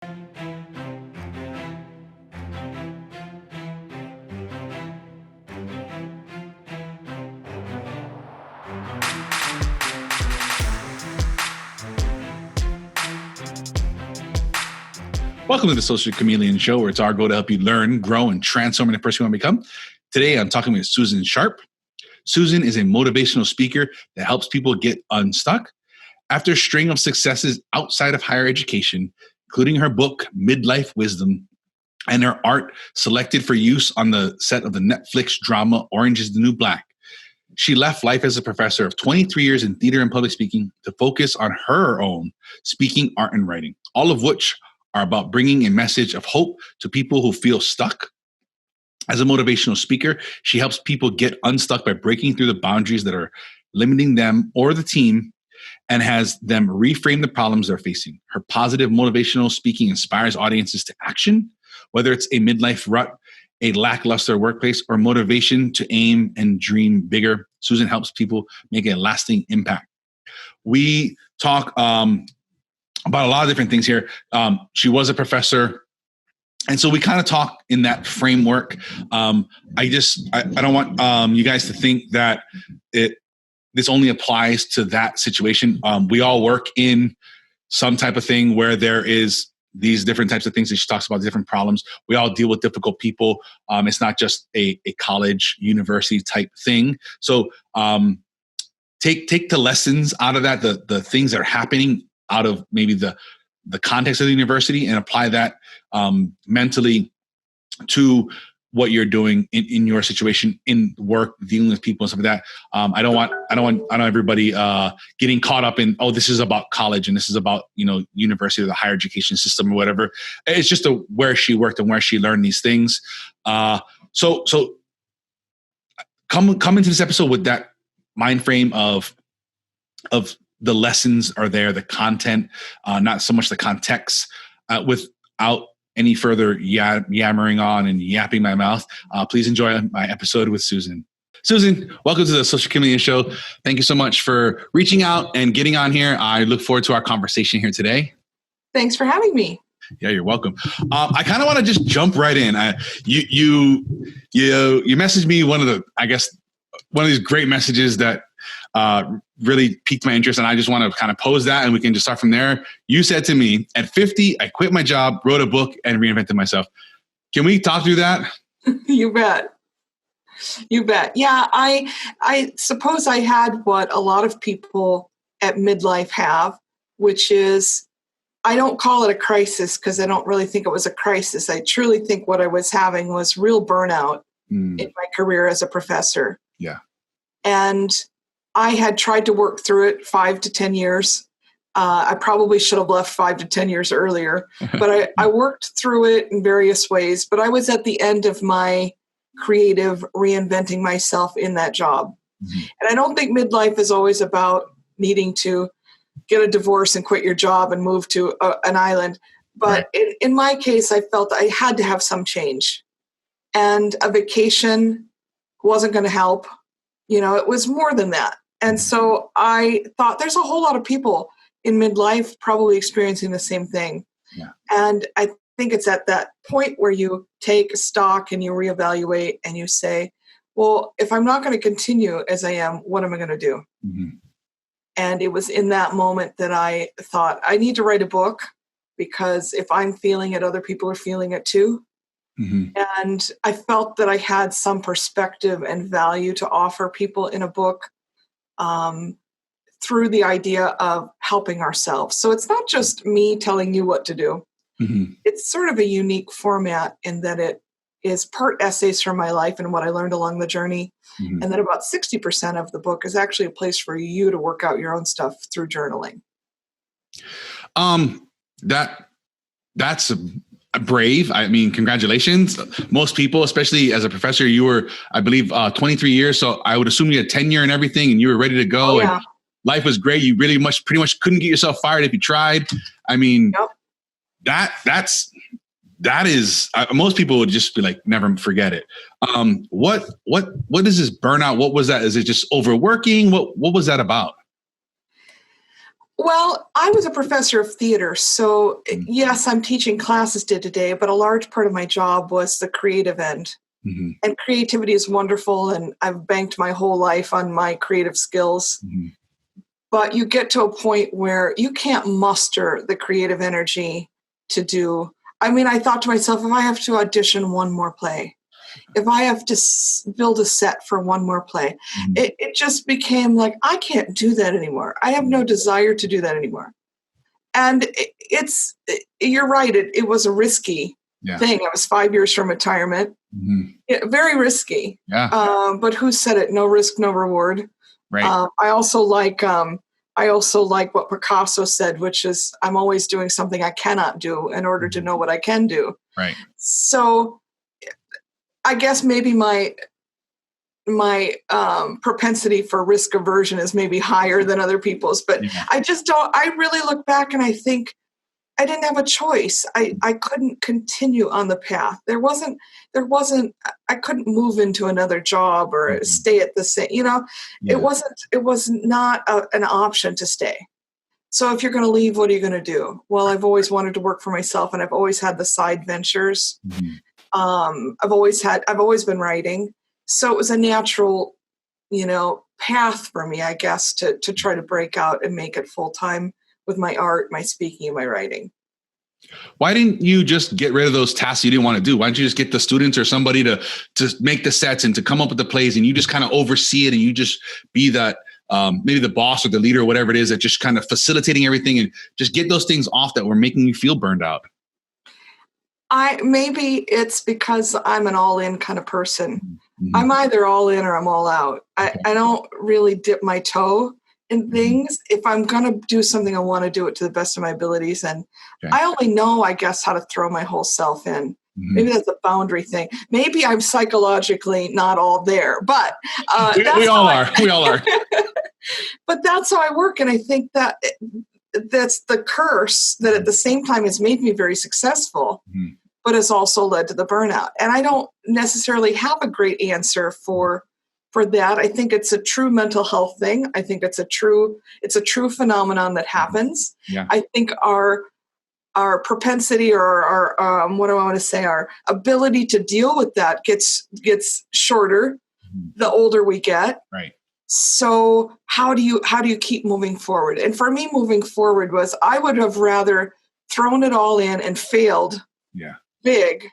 Welcome to the Social Chameleon Show, where it's our goal to help you learn, grow, and transform into the person you want to become. Today, I'm talking with Susan Sharp. Susan is a motivational speaker that helps people get unstuck. After a string of successes outside of higher education, including her book, Midlife Wisdom, and her art selected for use on the set of the Netflix drama Orange is the New Black, she left life as a professor of 23 years in theater and public speaking to focus on her own speaking, art, and writing, all of which are about bringing a message of hope to people who feel stuck. As a motivational speaker, she helps people get unstuck by breaking through the boundaries that are limiting them or the team and has them reframe the problems they're facing. Her positive motivational speaking inspires audiences to action, whether it's a midlife rut, a lackluster workplace, or motivation to aim and dream bigger. Susan helps people make a lasting impact. We talk about a lot of different things here. She was a professor. And so we kind of talk in that framework. I don't want you guys to think that this only applies to that situation. We all work in some type of thing where there is these different types of things that she talks about, different problems. We all deal with difficult people. It's not just a college, university type thing. So take the lessons out of that, the things that are happening out of maybe the context of the university, and apply that mentally to what you're doing in your situation, in work, dealing with people and stuff like that. I don't want everybody getting caught up in, this is about college and this is about, university or the higher education system or whatever. It's just where she worked and where she learned these things. So come into this episode with that mind frame of the lessons are there, the content, not so much the context, without any further yammering on and yapping my mouth. Please enjoy my episode with Susan. Susan, welcome to the Social Chameleon Show. Thank you so much for reaching out and getting on here. I look forward to our conversation here today. Thanks for having me. Yeah, you're welcome. I kind of want to just jump right in. You messaged me one of these great messages that really piqued my interest, and I just want to kind of pose that, and we can just start from there. You said to me, at 50, I quit my job, wrote a book, and reinvented myself. Can we talk through that? You bet. Yeah, I suppose I had what a lot of people at midlife have, which is, I don't call it a crisis because I don't really think it was a crisis. I truly think what I was having was real burnout in my career as a professor. Yeah. And I had tried to work through it 5 to 10 years. I probably should have left 5 to 10 years earlier, but I worked through it in various ways. But I was at the end of my creative reinventing myself in that job. Mm-hmm. And I don't think midlife is always about needing to get a divorce and quit your job and move to an island. But right. in my case, I felt I had to have some change. And a vacation wasn't going to help. It was more than that. And so I thought there's a whole lot of people in midlife probably experiencing the same thing. Yeah. And I think it's at that point where you take stock and you reevaluate and you say, well, if I'm not going to continue as I am, what am I going to do? Mm-hmm. And it was in that moment that I thought, I need to write a book, because if I'm feeling it, other people are feeling it too. Mm-hmm. And I felt that I had some perspective and value to offer people in a book through the idea of helping ourselves. So it's not just me telling you what to do. Mm-hmm. It's sort of a unique format in that it is part essays from my life and what I learned along the journey. Mm-hmm. And then about 60% of the book is actually a place for you to work out your own stuff through journaling. That's brave. I mean, congratulations. Most people, especially as a professor, you were, I believe, 23 years. So I would assume you had tenure and everything, and you were ready to go. Oh, yeah. And life was great. You pretty much couldn't get yourself fired if you tried. I mean, yep. That is, most people would just be like, never forget it. What is this burnout? What was that? Is it just overworking? What was that about? Well, I was a professor of theater, so yes, I'm teaching classes day to day, but a large part of my job was the creative end. Mm-hmm. And creativity is wonderful, and I've banked my whole life on my creative skills. Mm-hmm. But you get to a point where you can't muster the creative energy to do. I mean, I thought to myself, if I have to audition one more play, if I have to build a set for one more play, Mm-hmm. it just became like, I can't do that anymore. I have no desire to do that anymore. And you're right, it was a risky thing. I was 5 years from retirement. Mm-hmm. Very risky. Yeah. But who said it? No risk, no reward. Right. I also like what Picasso said, which is, I'm always doing something I cannot do in order to know what I can do. Right. So I guess maybe my propensity for risk aversion is maybe higher than other people's, but I really look back and I think I didn't have a choice. I couldn't continue on the path. I couldn't move into another job or stay at the same, it was not an option to stay. So if you're going to leave, what are you going to do? Well, I've always wanted to work for myself, and I've always had the side ventures. Mm-hmm. I've always been writing. So it was a natural, path for me, I guess, to try to break out and make it full time with my art, my speaking, and my writing. Why didn't you just get rid of those tasks you didn't want to do? Why don't you just get the students or somebody to make the sets and to come up with the plays, and you just kind of oversee it, and you just be that maybe the boss or the leader or whatever it is that just kind of facilitating everything and just get those things off that were making you feel burned out? Maybe it's because I'm an all-in kind of person. Mm-hmm. I'm either all in or I'm all out. I don't really dip my toe in things. If I'm going to do something, I want to do it to the best of my abilities. And I only know, I guess, how to throw my whole self in. Mm-hmm. Maybe that's a boundary thing. Maybe I'm psychologically not all there, but we all are. But that's how I work. And I think that that's the curse that at the same time has made me very successful, but has also led to the burnout. And I don't necessarily have a great answer for that. I think it's a true mental health thing. I think it's a true phenomenon that happens. Yeah. I think our propensity or our what do I want to say? Our ability to deal with that gets shorter the older we get. Right. So how do you keep moving forward? And for me, moving forward was, I would have rather thrown it all in and failed big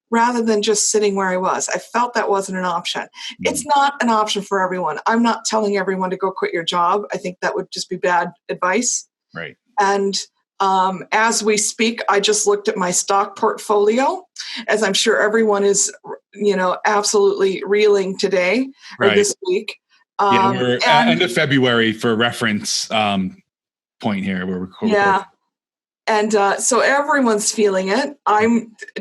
rather than just sitting where I was. I felt that wasn't an option. It's not an option for everyone. I'm not telling everyone to go quit your job. I think that would just be bad advice. Right. And as we speak, I just looked at my stock portfolio, as I'm sure everyone is, absolutely reeling today or this week. We're end of February for reference point here. We're recording. Yeah. And so everyone's feeling it.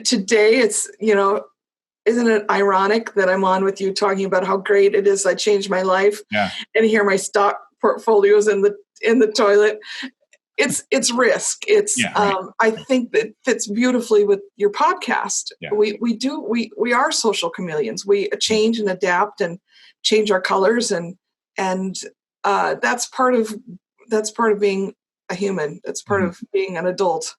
Today, it's, isn't it ironic that I'm on with you talking about how great it is I changed my life, and here my stock portfolios in the toilet. It's risk. I think that fits beautifully with your podcast. Yeah. We are social chameleons. We change and adapt and change our colors, and that's part of being a human. That's part of being an adult.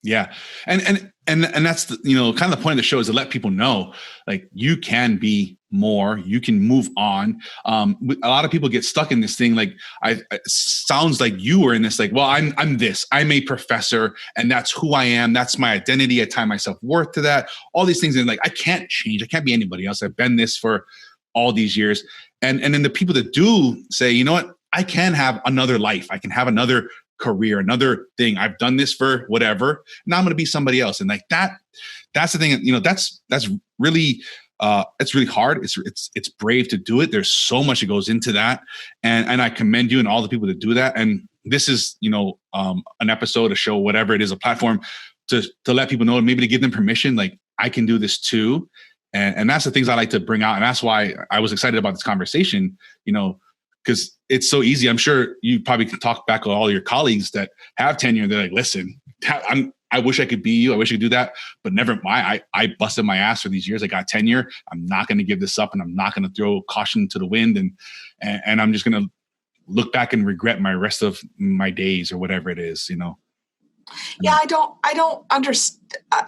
Yeah. And that's the, kind of the point of the show is to let people know, like, you can be more, you can move on. A lot of people get stuck in this thing. Like, it sounds like you were in this, like, well, I'm this, I'm a professor and that's who I am. That's my identity. I tie my self-worth to that, all these things. And like, I can't change. I can't be anybody else. I've been this for all these years. And then the people that do say, you know what, I can have another life. I can have another career, another thing. I've done this for whatever. Now I'm going to be somebody else. And like that's the thing, that's really, it's really hard. It's brave to do it. There's so much that goes into that. And I commend you and all the people that do that. And this is, an episode, a show, whatever it is, a platform to let people know, and maybe to give them permission. Like, I can do this too. And that's the things I like to bring out. And that's why I was excited about this conversation, because it's so easy. I'm sure you probably can talk back with all your colleagues that have tenure. They're like, listen, I wish I could be you. I wish I could do that, but never mind. I busted my ass for these years. I got tenure. I'm not going to give this up, and I'm not going to throw caution to the wind. And I'm just going to look back and regret my rest of my days or whatever it is, you know? Yeah, I don't understand.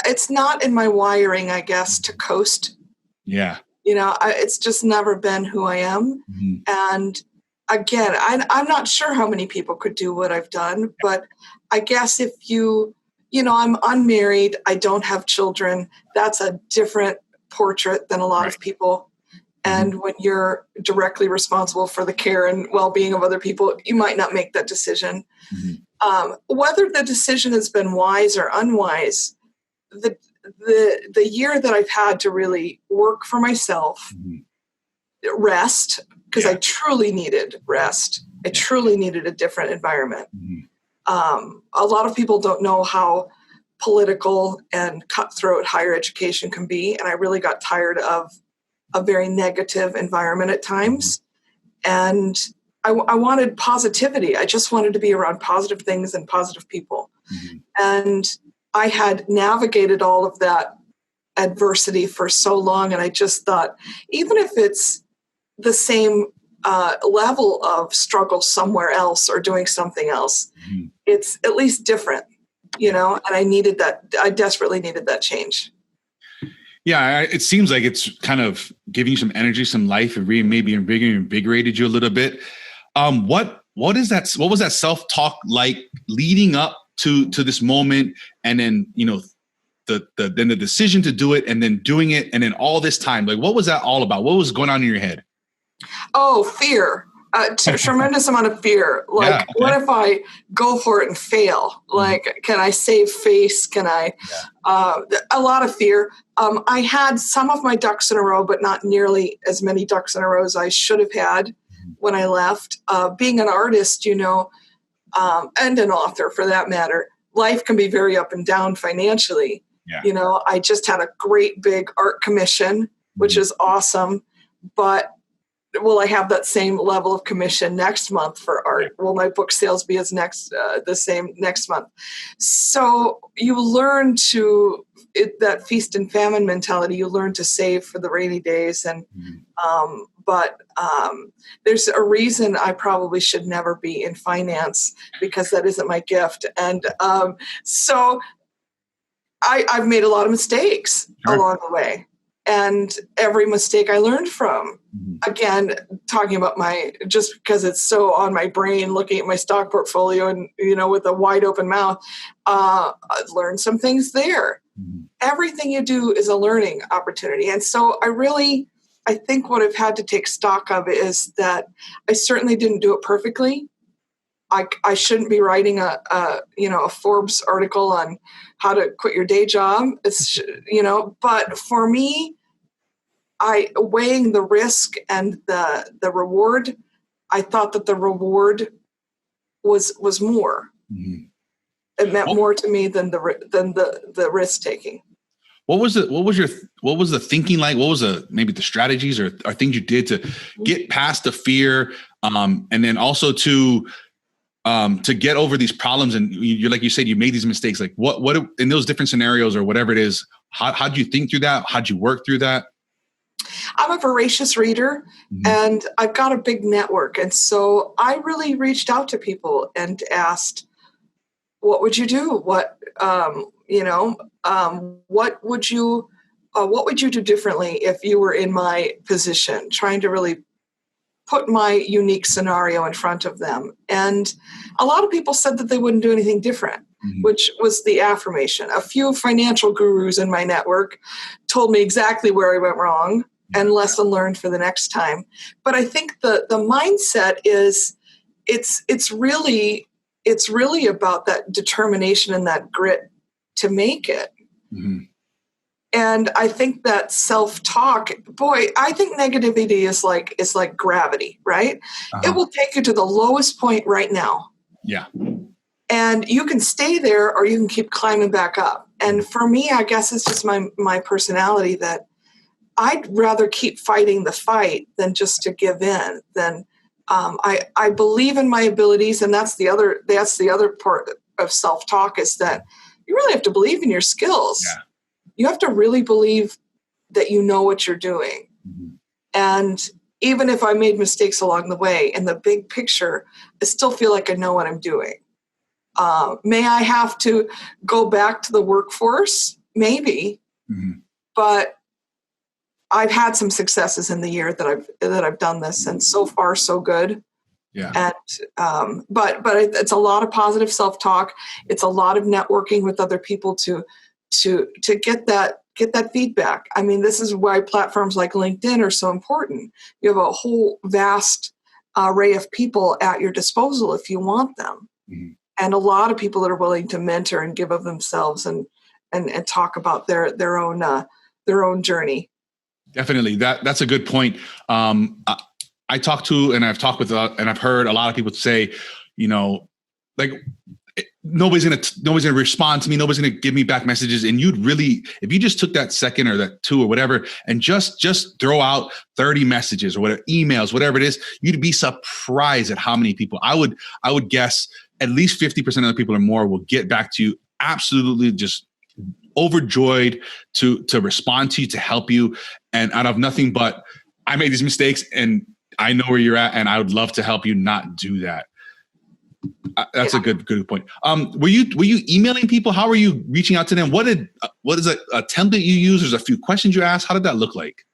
It's not in my wiring, I guess, to coast. Yeah. You know, it's just never been who I am. Mm-hmm. And again, I'm not sure how many people could do what I've done, but I guess if I'm unmarried, I don't have children. That's a different portrait than a lot of people. And when you're directly responsible for the care and well-being of other people, you might not make that decision. Whether the decision has been wise or unwise, the year that I've had to really work for myself, rest, because I truly needed rest. I truly needed a different environment. A lot of people don't know how political and cutthroat higher education can be, and I really got tired of a very negative environment at times. And I wanted positivity. I just wanted to be around positive things and positive people. And I had navigated all of that adversity for so long. And I just thought, even if it's the same level of struggle somewhere else or doing something else, it's at least different, you know, and I needed that. I desperately needed that change. Yeah, it seems like it's kind of giving you some energy, some life, and really maybe invigorated you a little bit. What is that? What was that self-talk like leading up to this moment, and then the decision to do it, and then doing it, and then all this time? Like, what was that all about? What was going on in your head? Oh, fear. Tremendous amount of fear. Like, what if I go for it and fail? Like, can I save face? Can I? A lot of fear. I had some of my ducks in a row, but not nearly as many ducks in a row as I should have had when I left. Being an artist, and an author for that matter, life can be very up and down financially. You know, I just had a great big art commission, which is awesome, but will I have that same level of commission next month for art? Will my book sales be the same next month? So you learn that feast and famine mentality. You learn to save for the rainy days, and but there's a reason I probably should never be in finance, because that isn't my gift. And so I've made a lot of mistakes along the way. And every mistake I learned from. Again, talking about just because it's so on my brain, looking at my stock portfolio and, with a wide open mouth, I've learned some things there. Everything you do is a learning opportunity. And so I think what I've had to take stock of is that I certainly didn't do it perfectly. I shouldn't be writing a Forbes article on how to quit your day job. It's, but for me, weighing the risk and the reward, I thought that the reward was more. It meant more to me than the risk taking. What was the thinking like? What was maybe the strategies or things you did to get past the fear, and then also to get over these problems? And you're, like you said, you made these mistakes. Like what in those different scenarios or whatever it is, how'd you think through that? How'd you work through that? I'm a voracious reader, and I've got a big network. And so I really reached out to people and asked, what would you do? What would you do differently if you were in my position? Trying to really put my unique scenario in front of them. And a lot of people said that they wouldn't do anything different, which was the affirmation. A few financial gurus in my network told me exactly where I went wrong and lesson learned for the next time. But I think the mindset is it's really about that determination and that grit to make it. And I think that self-talk, I think negativity is like gravity, right? It will take you to the lowest point right now. Yeah. And you can stay there or you can keep climbing back up. And for me, I guess it's just my personality that I'd rather keep fighting the fight than just to give in. I believe in my abilities, and that's the other part of self-talk, is that you really have to believe in your skills. Yeah. You have to really believe that you know what you're doing. And even if I made mistakes along the way, in the big picture, I still feel like I know what I'm doing. May I have to go back to the workforce? Maybe, but I've had some successes in the year that I've done this, and so far so good. Yeah. And but it's a lot of positive self-talk. It's a lot of networking with other people to get that feedback. I mean, this is why platforms like LinkedIn are so important. You have a whole vast array of people at your disposal if you want them, and a lot of people that are willing to mentor and give of themselves and talk about their own journey. Definitely. That's a good point. I talked to, and I've talked with, and I've heard a lot of people say, like, nobody's going to respond to me. Nobody's going to give me back messages. And you'd really, if you just took that second or that 2 or whatever, and just throw out 30 messages or whatever, emails, whatever it is, you'd be surprised at how many people. I would guess at least 50% of the people or more will get back to you. Absolutely. Just overjoyed to respond to you, to help you. And out of nothing but, I made these mistakes and I know where you're at, and I would love to help you not do that. That's a good point. Were you emailing people? How were you reaching out to them? What is a template you use? There's a few questions you asked. How did that look like?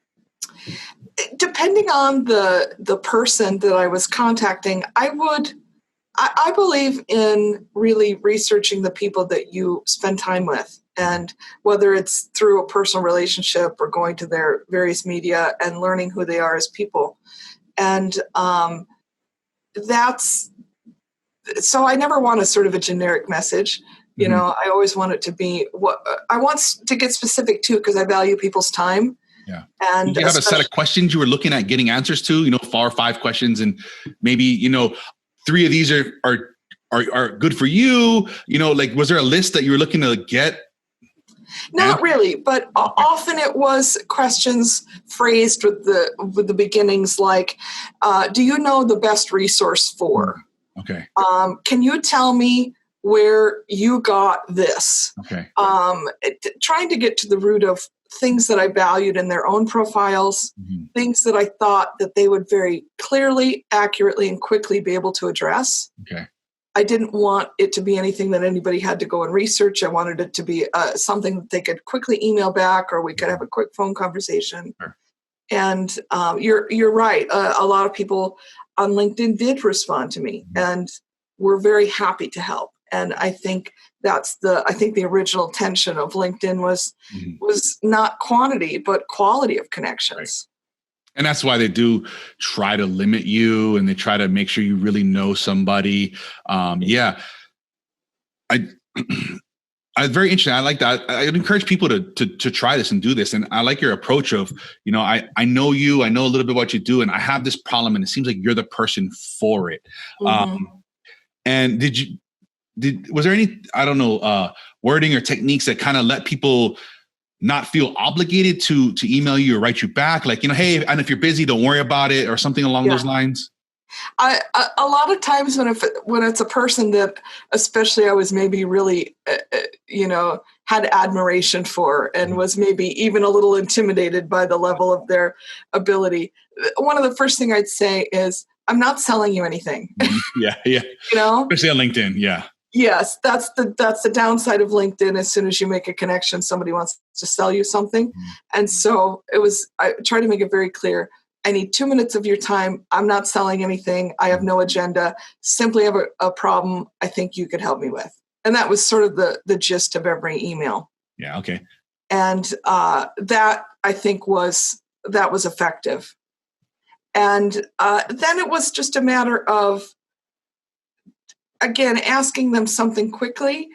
Depending on the person that I was contacting, I believe in really researching the people that you spend time with, and whether it's through a personal relationship or going to their various media and learning who they are as people. And so I never want a sort of a generic message. I always want it to be what I want to get specific too, because I value people's time. Yeah. And you have a set of questions you were looking at getting answers to, 4 or 5 questions, and maybe, 3 of these are good for you. Like, was there a list that you were looking to get? Not really, but often it was questions phrased with the beginnings like, do you know the best resource for? Okay. Can you tell me where you got this? Okay. Trying to get to the root of things that I valued in their own profiles, things that I thought that they would very clearly, accurately, and quickly be able to address. Okay. I didn't want it to be anything that anybody had to go and research. I wanted it to be something that they could quickly email back, or we could have a quick phone conversation. Sure. And you're right. A lot of people on LinkedIn did respond to me, and we're very happy to help. And I think the original tension of LinkedIn was not quantity, but quality of connections. Right. And that's why they do try to limit you, and they try to make sure you really know somebody. Yeah. I very interesting. I like that. I'd encourage people to try this and do this. And I like your approach of, I know you, I know a little bit what you do, and I have this problem, and it seems like you're the person for it. And was there any, I don't know, wording or techniques that kind of let people not feel obligated to email you or write you back? Like, hey, and if you're busy, don't worry about it, or something along those lines? A lot of times when it's a person that, especially I was maybe really, had admiration for, and was maybe even a little intimidated by the level of their ability, one of the first thing I'd say is, I'm not selling you anything. Yeah. Especially on LinkedIn. Yeah. Yes, that's the downside of LinkedIn. As soon as you make a connection, somebody wants to sell you something. And so I tried to make it very clear. I need 2 minutes of your time. I'm not selling anything. I have no agenda. Simply have a problem I think you could help me with. And that was sort of the gist of every email. Yeah. Okay. And that I think was effective. And then it was just a matter of, again, asking them something quickly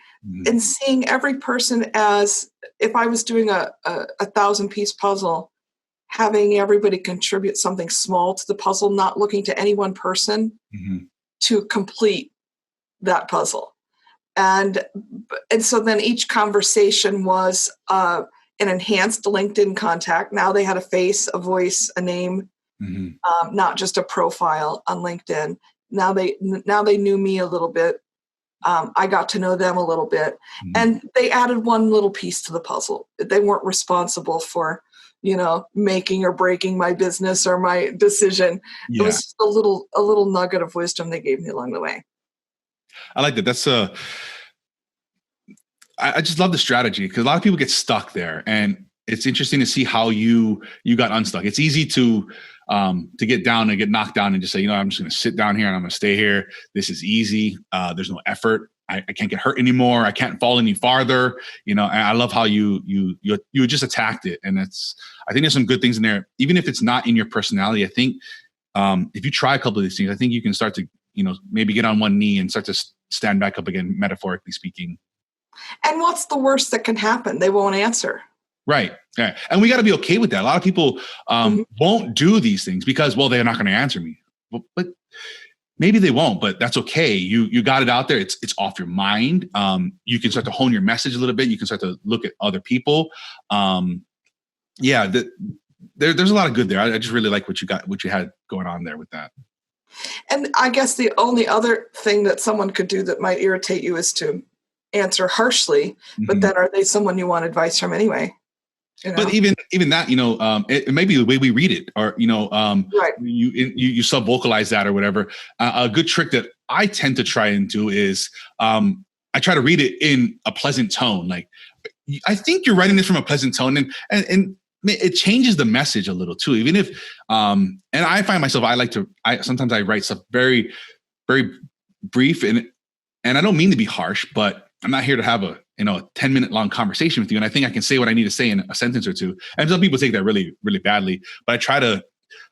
and seeing every person as, if I was doing a 1,000-piece puzzle, having everybody contribute something small to the puzzle, not looking to any one person to complete that puzzle. And so then each conversation was an enhanced LinkedIn contact. Now they had a face, a voice, a name, not just a profile on LinkedIn. Now they knew me a little bit. I got to know them a little bit, and they added one little piece to the puzzle. They weren't responsible for, making or breaking my business or my decision. It Yeah. was just a little nugget of wisdom they gave me along the way. I like that. That's I just love the strategy because a lot of people get stuck there, and it's interesting to see how you got unstuck. It's easy to get down and get knocked down and just say, I'm just going to sit down here and I'm going to stay here. This is easy. There's no effort. I can't get hurt anymore. I can't fall any farther. And I love how you just attacked it. And I think there's some good things in there, even if it's not in your personality. I think if you try a couple of these things, I think you can start to, maybe get on one knee and start to stand back up again, metaphorically speaking. And what's the worst that can happen? They won't answer. Right. Yeah. And we got to be okay with that. A lot of people won't do these things because, well, they're not going to answer me. But maybe they won't, but that's okay. You got it out there. It's off your mind. You can start to hone your message a little bit. You can start to look at other people. There's a lot of good there. I just really like what you had going on there with that. And I guess the only other thing that someone could do that might irritate you is to answer harshly, but then are they someone you want advice from anyway? But even that, it may be the way we read it, or right. you sub vocalize that or whatever. A good trick that I tend to try and do is I try to read it in a pleasant tone. Like, I think you're writing this from a pleasant tone, and it changes the message a little too. Even if and I find myself, sometimes I write stuff very, very brief, and I don't mean to be harsh, but I'm not here to have a 10-minute long conversation with you. And I think I can say what I need to say in a sentence or two. And some people take that really, really badly. But I try to,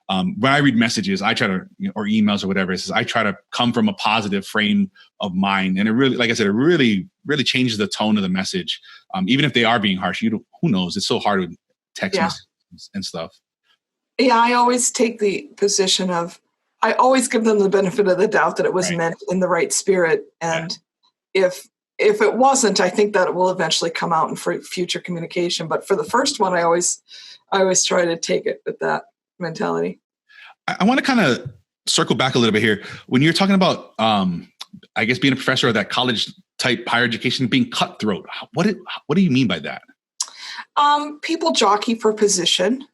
when I read messages, I try to, or emails or whatever, I try to come from a positive frame of mind. And it really, like I said, it really, really changes the tone of the message. Even if they are being harsh, who knows? It's so hard with text messages and stuff. Yeah, I always take the position of, I always give them the benefit of the doubt that it was meant in the right spirit. And if it wasn't, I think that it will eventually come out in future communication. But for the first one, I always try to take it with that mentality. I want to kind of circle back a little bit here. When you're talking about, I guess, being a professor of that college type higher education being cutthroat, what do you mean by that? People jockey for position,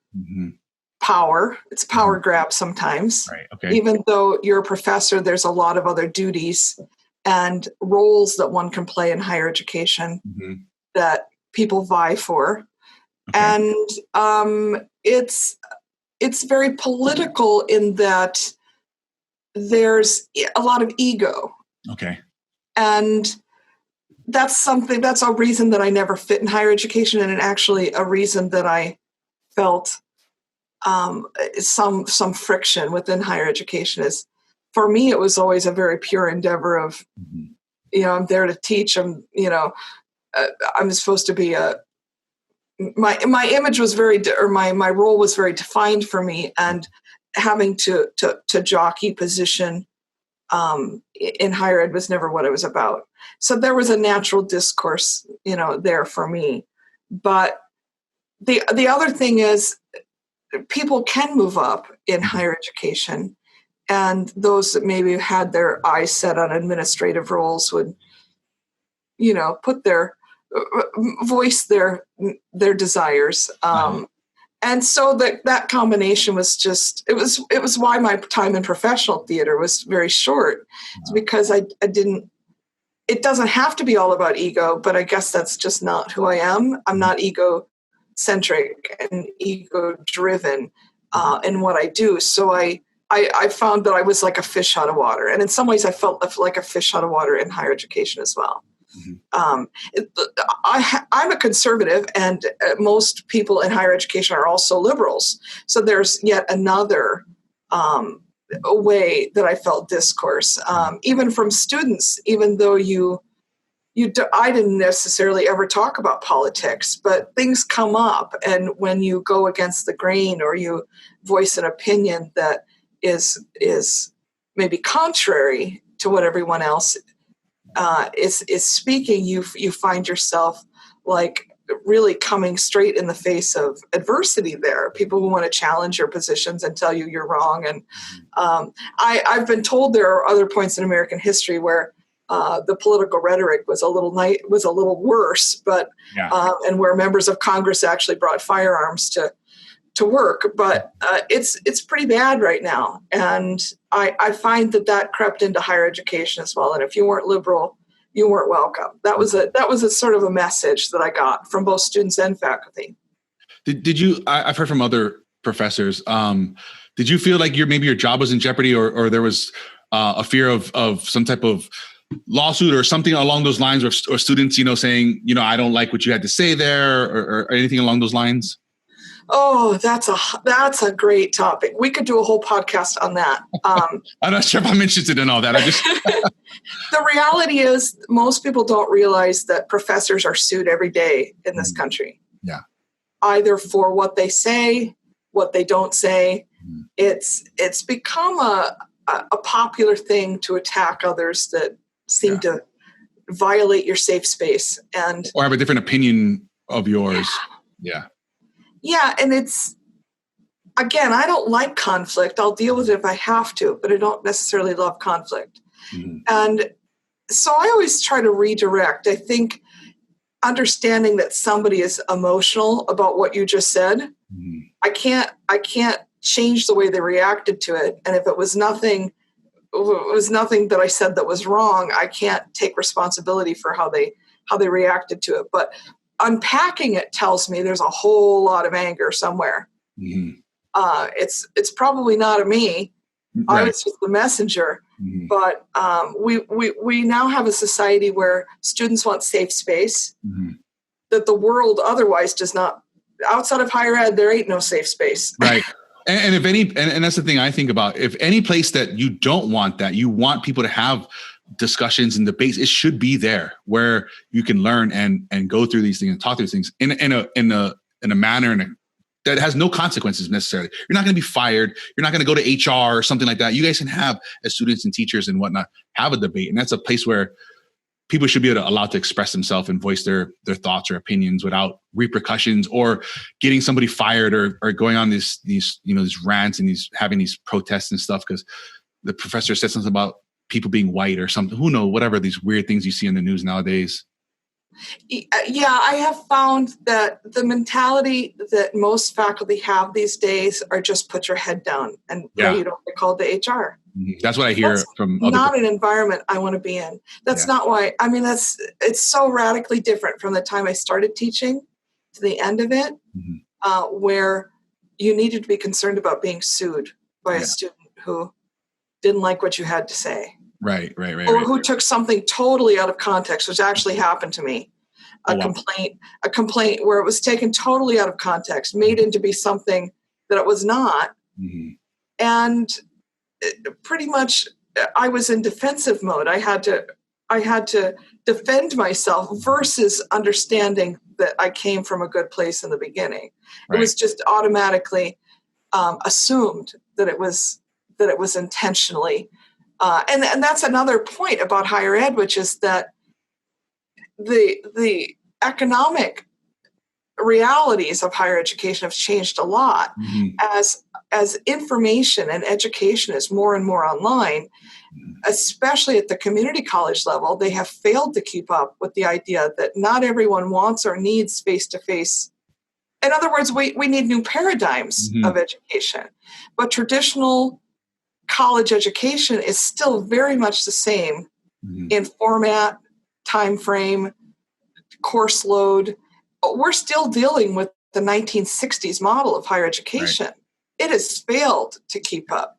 power. It's a power grab sometimes. Right. Okay. Even though you're a professor, there's a lot of other duties and roles that one can play in higher education that people vie for. Okay. And it's very political in that there's a lot of ego. Okay. And that's a reason that I never fit in higher education, and actually a reason that I felt some friction within higher education is, for me, it was always a very pure endeavor of, I'm there to teach. I'm supposed to be my image was my role was very defined for me, and having to jockey position in higher ed was never what it was about. So there was a natural discourse, there for me. But the other thing is, people can move up in higher education. And those that maybe had their eyes set on administrative roles would, voice their desires. And so that combination was just, it was why my time in professional theater was very short. It's because I didn't, it doesn't have to be all about ego, but I guess that's just not who I am. I'm not egocentric and ego driven in what I do. So I found that I was like a fish out of water. And in some ways I felt like a fish out of water in higher education as well. I'm a conservative, and most people in higher education are also liberals. So there's yet another way that I felt discourse, even from students, even though I didn't necessarily ever talk about politics, but things come up. And when you go against the grain, or you voice an opinion that is maybe contrary to what everyone else is speaking, you find yourself like really coming straight in the face of adversity there. People who want to challenge your positions and tell you you're wrong. And I've been told there are other points in American history where the political rhetoric was a little worse, but and where members of Congress actually brought firearms to to work, but it's pretty bad right now. And I find that crept into higher education as well. And if you weren't liberal, you weren't welcome. That was a sort of a message that I got from both students and faculty. Did you? I've heard from other professors. Did you feel like maybe your job was in jeopardy, or there was a fear of some type of lawsuit or something along those lines, or students, saying, I don't like what you had to say there, or anything along those lines? Oh, that's a great topic. We could do a whole podcast on that. I'm not sure if I'm interested in all that. The reality is most people don't realize that professors are sued every day in this country. Yeah. Either for what they say, what they don't say. It's become a popular thing to attack others that seem to violate your safe space or have a different opinion of yours. Yeah, and again, I don't like conflict. I'll deal with it if I have to, but I don't necessarily love conflict. And so I always try to redirect. I think understanding that somebody is emotional about what you just said, I can't change the way they reacted to it. And if it was nothing that I said that was wrong, I can't take responsibility for how they reacted to it. But unpacking it tells me there's a whole lot of anger somewhere. It's probably not of me. Right. I was just the messenger. But we now have a society where students want safe space that the world otherwise does not. Outside of higher ed, there ain't no safe space. Right. And if any, and that's the thing I think about, if any place that you don't want that, you want people to have discussions and debates, it should be there where you can learn and go through these things and talk through these things in a manner that has no consequences necessarily. You're not going to be fired. You're not going to go to HR or something like that. You guys can have, as students and teachers and whatnot, have a debate. And that's a place where people should be allowed to express themselves and voice their thoughts or opinions without repercussions or getting somebody fired or going on these rants and having these protests and stuff because the professor said something about people being white or something. Who knows? Whatever these weird things you see in the news nowadays. Yeah, I have found that the mentality that most faculty have these days are just put your head down and you don't get called to HR. That's what I hear from other not an environment I want to be in. That's not why. I mean, it's so radically different from the time I started teaching to the end of it, where you needed to be concerned about being sued by a student who didn't like what you had to say. Right. Or who took something totally out of context, which actually happened to me. A complaint where it was taken totally out of context, made into be something that it was not. And pretty much I was in defensive mode. I had to defend myself versus understanding that I came from a good place in the beginning. Right. It was just automatically assumed that it was intentionally. And that's another point about higher ed, which is that the economic realities of higher education have changed a lot as information and education is more and more online, especially at the community college level. They have failed to keep up with the idea that not everyone wants or needs face-to-face. In other words, we need new paradigms of education, but traditional college education is still very much the same in format, time frame, course load. But we're still dealing with the 1960s model of higher education. Right. It has failed to keep up.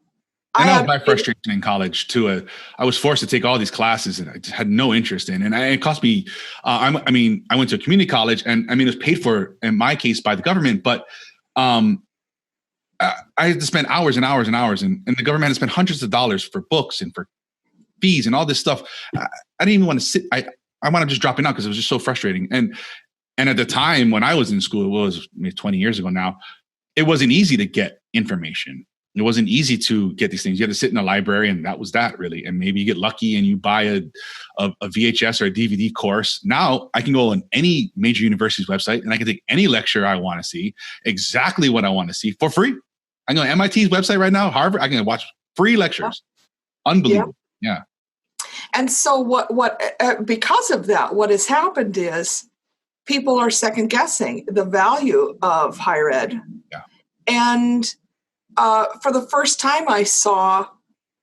And that was my frustration in college too. I was forced to take all these classes and I just had no interest in. And it cost me, I went to a community college and it was paid for in my case by the government, but I had to spend hours and hours and hours, and the government had to spend hundreds of dollars for books and for fees and all this stuff. I didn't even want to sit. I wound up just dropping out because it was just so frustrating. And at the time when I was in school, it was 20 years ago now, it wasn't easy to get information. It wasn't easy to get these things. You had to sit in a library, and that was that really. And maybe you get lucky and you buy a VHS or a DVD course. Now I can go on any major university's website and I can take any lecture I want to see, exactly what I want to see for free. I can go on MIT's website right now, Harvard. I can watch free lectures. Unbelievable. Yeah. And so what because of that, what has happened is people are second guessing the value of higher ed. Yeah. And for the first time I saw,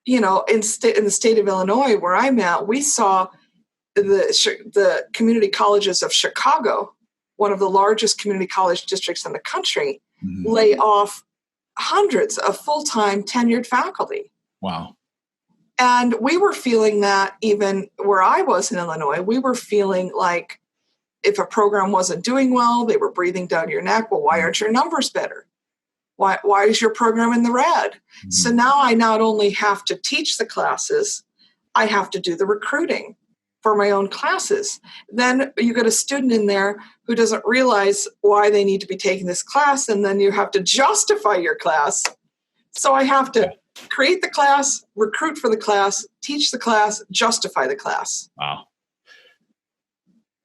in the state of Illinois where I'm at, we saw the community colleges of Chicago, one of the largest community college districts in the country, lay off hundreds of full-time tenured faculty. Wow. And we were feeling that even where I was in Illinois, we were feeling like if a program wasn't doing well, they were breathing down your neck. Well, why aren't your numbers better? Why is your program in the red? Mm-hmm. So now I not only have to teach the classes, I have to do the recruiting for my own classes. Then you get a student in there who doesn't realize why they need to be taking this class, and then you have to justify your class. So I have to create the class, recruit for the class, teach the class, justify the class. Wow.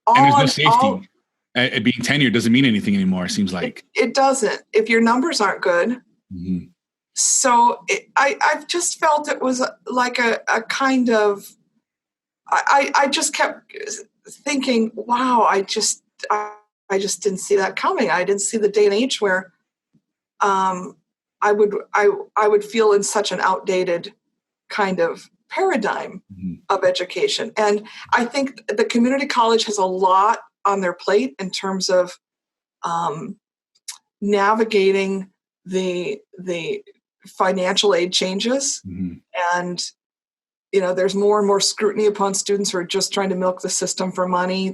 And there's no safety. Being tenured doesn't mean anything anymore, it seems like. It doesn't, if your numbers aren't good. Mm-hmm. So I've just felt it was like a kind of, I just kept thinking, wow, I just didn't see that coming. I didn't see the day and age where I would feel in such an outdated kind of paradigm of education. And I think the community college has a lot on their plate in terms of navigating the financial aid changes. And there's more and more scrutiny upon students who are just trying to milk the system for money.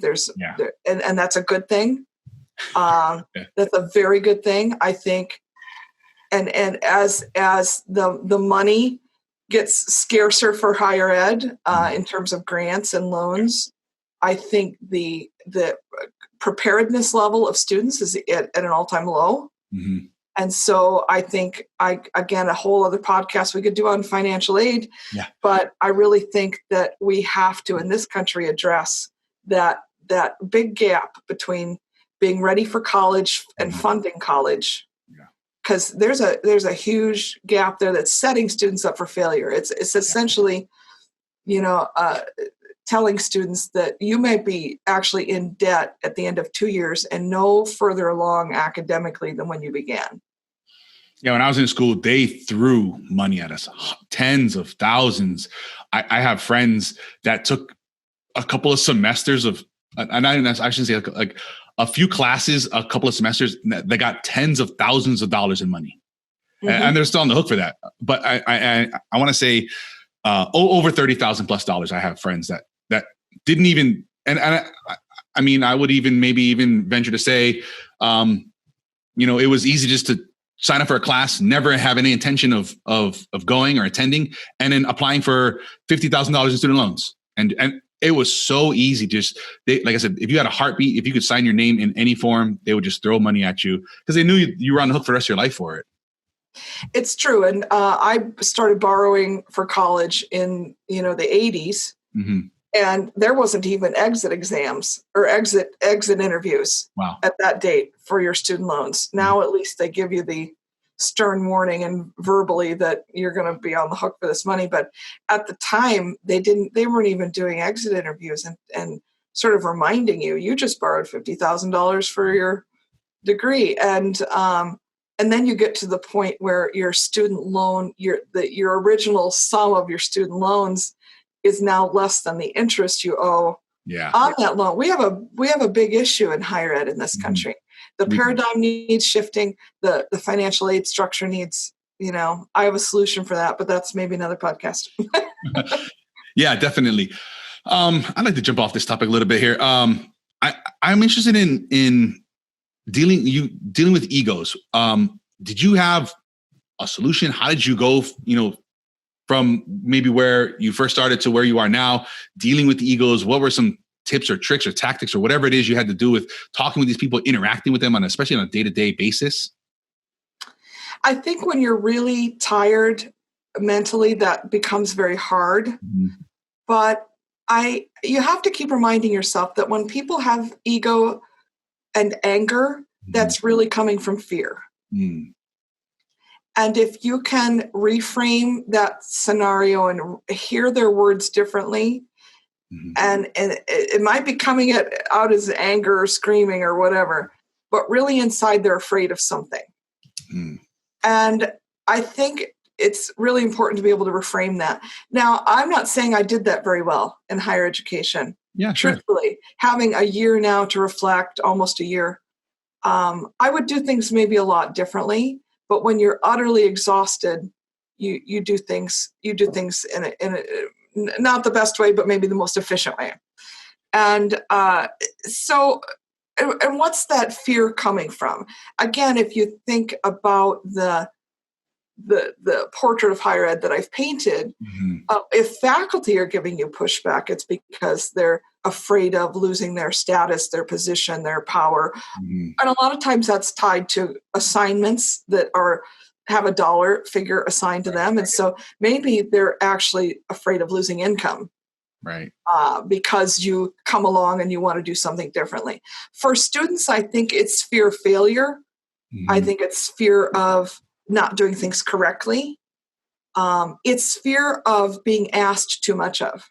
And that's a good thing. That's a very good thing, I think. And as the money gets scarcer for higher ed in terms of grants and loans, I think the preparedness level of students is at an all-time low. Mm-hmm. And so I think, again, a whole other podcast we could do on financial aid, but I really think that we have to, in this country, address that big gap between being ready for college and funding college. Because there's a huge gap there that's setting students up for failure. It's essentially, telling students that you may be actually in debt at the end of 2 years and no further along academically than when you began. Yeah, when I was in school, they threw money at us, tens of thousands. I have friends that took a couple of semesters of, and I shouldn't say like a few classes, a couple of semesters, they got tens of thousands of dollars in money. And they're still on the hook for that. But I want to say over $30,000+ I have friends that didn't even, and I mean, I would even venture to say, it was easy just to sign up for a class, never have any intention of going or attending, and then applying for $50,000 in student loans. And it was so easy. Just like I said, if you had a heartbeat, if you could sign your name in any form, they would just throw money at you because they knew you were on the hook for the rest of your life for it. It's true. And I started borrowing for college in, the 80s. Mm-hmm. And there wasn't even exit exams or exit interviews at that date for your student loans. Now, at least they give you the stern warning and verbally that you're going to be on the hook for this money. But at the time, they weren't even doing exit interviews and sort of reminding you just borrowed $50,000 for your degree. And then you get to the point where your student loan, your original sum of your student loans is now less than the interest you owe on that loan. We have a big issue in higher ed in this country. The paradigm needs shifting. The financial aid structure needs, I have a solution for that, but that's maybe another podcast. Yeah, definitely. I'd like to jump off this topic a little bit here. I'm interested in dealing with egos. Did you have a solution? How did you go, from maybe where you first started to where you are now, dealing with the egos? What were some tips or tricks or tactics or whatever it is you had to do with talking with these people, interacting with them especially on a day-to-day basis? I think when you're really tired mentally, that becomes very hard. Mm-hmm. But you have to keep reminding yourself that when people have ego and anger, that's really coming from fear. Mm. And if you can reframe that scenario and hear their words differently, and it might be coming out as anger or screaming or whatever, but really inside they're afraid of something. Mm. And I think it's really important to be able to reframe that. Now, I'm not saying I did that very well in higher education. Yeah, sure. Truthfully, having a year now to reflect, almost a year, I would do things maybe a lot differently. But when you're utterly exhausted, you do things in a not the best way, but maybe the most efficient way. And and what's that fear coming from? Again, if you think about the portrait of higher ed that I've painted, if faculty are giving you pushback, it's because they're afraid of losing their status, their position, their power. And a lot of times that's tied to assignments that have a dollar figure assigned to them. And so maybe they're actually afraid of losing income. Right. Because you come along and you want to do something differently. For students, I think it's fear of failure. I think it's fear of not doing things correctly. It's fear of being asked too much of.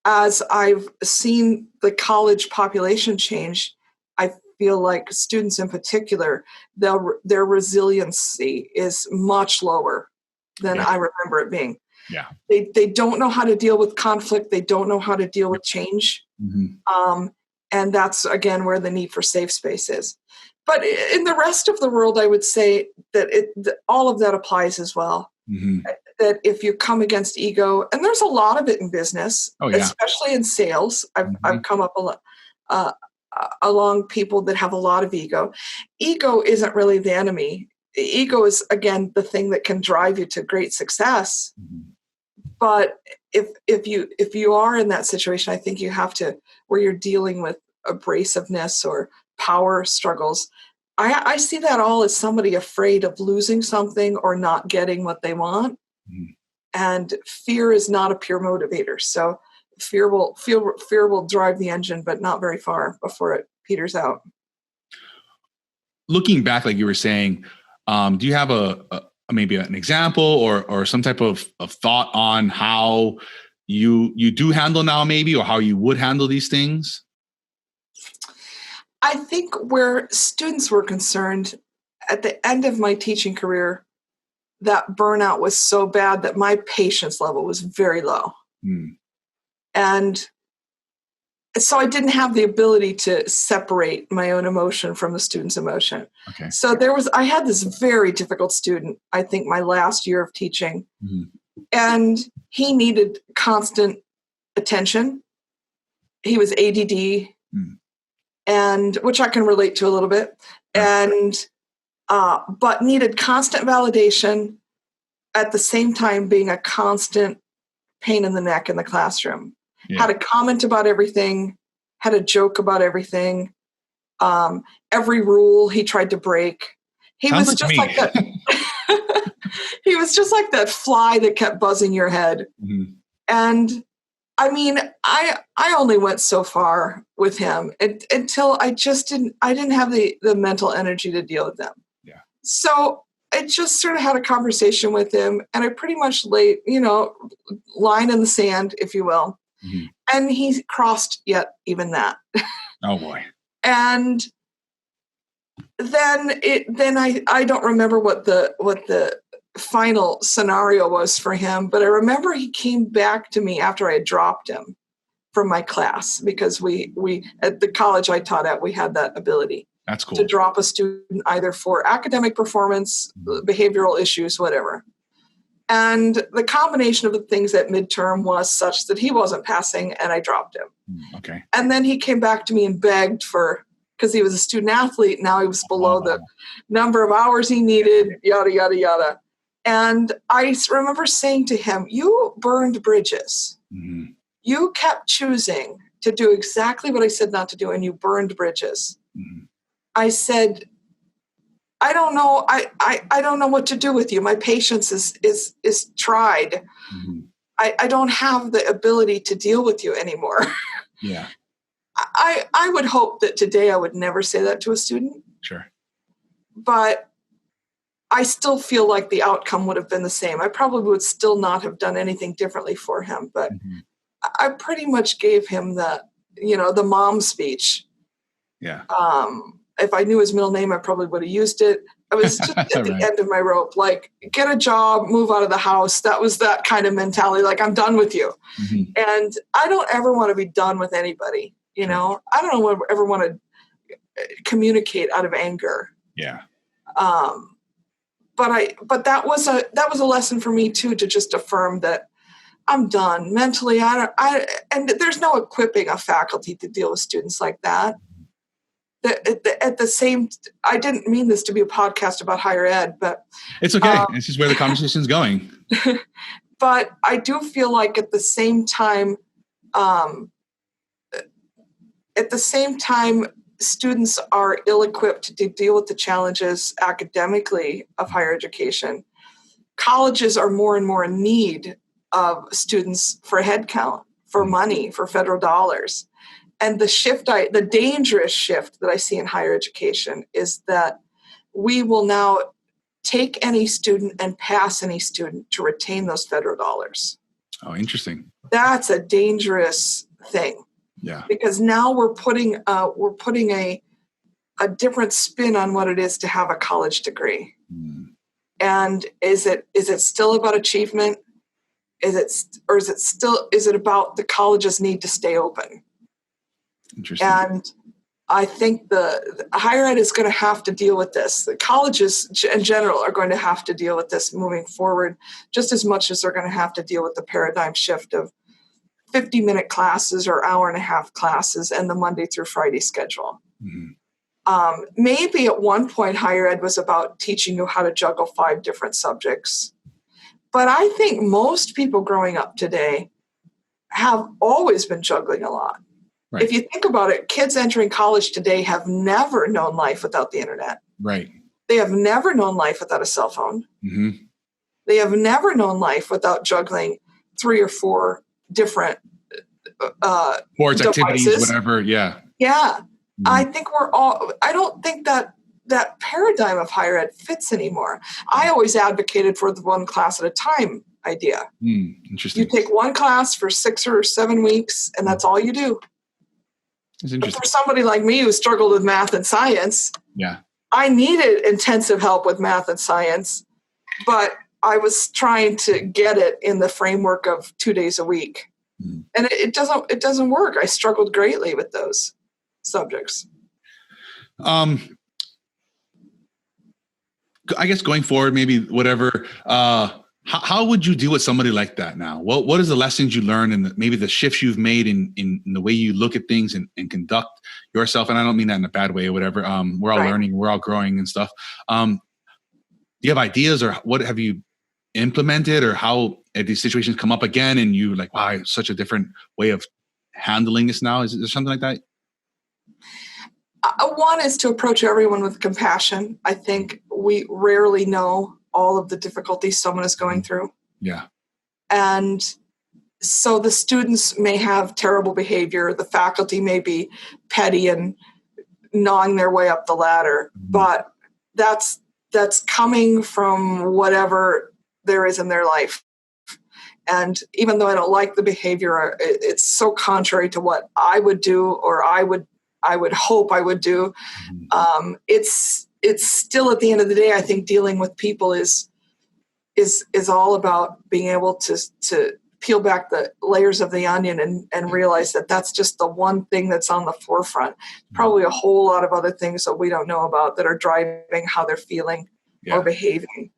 As I've seen the college population change, I feel like students in particular, their resiliency is much lower than I remember it being. Yeah. They don't know how to deal with conflict. They don't know how to deal with change. And that's, again, where the need for safe space is. But in the rest of the world, I would say that all of that applies as well. That if you come against ego, and there's a lot of it in business, especially in sales. I've come up along people that have a lot of ego. Ego isn't really the enemy. Ego is, again, the thing that can drive you to great success. But if you are in that situation, I think you have to, where you're dealing with abrasiveness or power struggles, I see that all as somebody afraid of losing something or not getting what they want. And fear is not a pure motivator. So fear will drive the engine, but not very far before it peters out. Looking back, like you were saying, do you have maybe an example or some type of thought on how you do handle now, maybe, or how you would handle these things? I think where students were concerned at the end of my teaching career, that burnout was so bad that my patience level was very low. And so I didn't have the ability to separate my own emotion from the student's emotion. So I had this very difficult student, I think my last year of teaching, and he needed constant attention. He was ADD, and which I can relate to a little bit, and but needed constant validation at the same time being a constant pain in the neck in the classroom. Had a comment about everything, had a joke about everything. Every rule he tried to break. He was just like that. He was just like that fly that kept buzzing your head. And I mean, I only went so far with him until I didn't have the mental energy to deal with them. So I just sort of had a conversation with him, and I pretty much laid, line in the sand, if you will. And he crossed yet even that. Oh boy. And then I don't remember what the final scenario was for him, but I remember he came back to me after I had dropped him from my class, because we at the college I taught at, we had that ability. That's cool. To drop a student either for academic performance, behavioral issues, whatever. And the combination of the things at midterm was such that he wasn't passing, and I dropped him. And then he came back to me and begged because he was a student athlete. Now he was below the number of hours he needed, yada, yada, yada. And I remember saying to him, you burned bridges. You kept choosing to do exactly what I said not to do, and you burned bridges. I said, I don't know. I don't know what to do with you. My patience is tried. I don't have the ability to deal with you anymore. I would hope that today I would never say that to a student. But I still feel like the outcome would have been the same. I probably would still not have done anything differently for him. But I pretty much gave him the mom speech. If I knew his middle name, I probably would have used it. I was just at the end of my rope, like, get a job, move out of the house. That was that kind of mentality. Like, I'm done with you. Mm-hmm. And I don't ever want to be done with anybody. You know, I don't ever want to communicate out of anger. Yeah. But that was a lesson for me too, to just affirm that I'm done mentally. And there's no equipping a faculty to deal with students like that. At the same, I didn't mean this to be a podcast about higher ed, but it's okay. It's just where the conversation's going. But I do feel like at the same time, students are ill-equipped to deal with the challenges academically of higher education. Colleges are more and more in need of students for headcount, for money, for federal dollars. And the dangerous shift that I see in higher education is that we will now take any student and pass any student to retain those federal dollars. Oh, interesting. That's a dangerous thing. Yeah. Because now we're putting a different spin on what it is to have a college degree. Mm. And is it still about achievement? Is it about the college's need to stay open? Interesting. And I think the higher ed is going to have to deal with this. The colleges in general are going to have to deal with this moving forward, just as much as they're going to have to deal with the paradigm shift of 50-minute classes or hour-and-a-half classes and the Monday through Friday schedule. Mm-hmm. Maybe at one point higher ed was about teaching you how to juggle 5 different subjects. But I think most people growing up today have always been juggling a lot. Right. If you think about it, kids entering college today have never known life without the internet. Right. They have never known life without a cell phone. Mm-hmm. They have never known life without juggling 3 or 4 different sports devices. Activities, whatever. Yeah. Yeah. Mm-hmm. I don't think that paradigm of higher ed fits anymore. I always advocated for the one class at a time idea. Interesting. You take one class for 6 or 7 weeks and that's all you do. It's interesting. But for somebody like me who struggled with math and science, yeah, I needed intensive help with math and science, but I was trying to get it in the framework of 2 days a week. Mm. And it doesn't work. I struggled greatly with those subjects. I guess going forward, maybe whatever, how would you deal with somebody like that now? What is the lessons you learned and maybe the shifts you've made in the way you look at things and conduct yourself? And I don't mean that in a bad way or whatever. We're all learning, we're all growing and stuff. Do you have ideas or what have you implemented or how these situations come up again and you like, wow, it's such a different way of handling this now? Is there something like that? One is to approach everyone with compassion. I think we rarely know all of the difficulties someone is going through. Yeah. And so the students may have terrible behavior. The faculty may be petty and gnawing their way up the ladder, but that's coming from whatever there is in their life. And even though I don't like the behavior, it's so contrary to what I would do or I would hope I would do. It's still at the end of the day, I think dealing with people is all about being able to peel back the layers of the onion and realize that that's just the one thing that's on the forefront. Probably a whole lot of other things that we don't know about that are driving how they're feeling or behaving.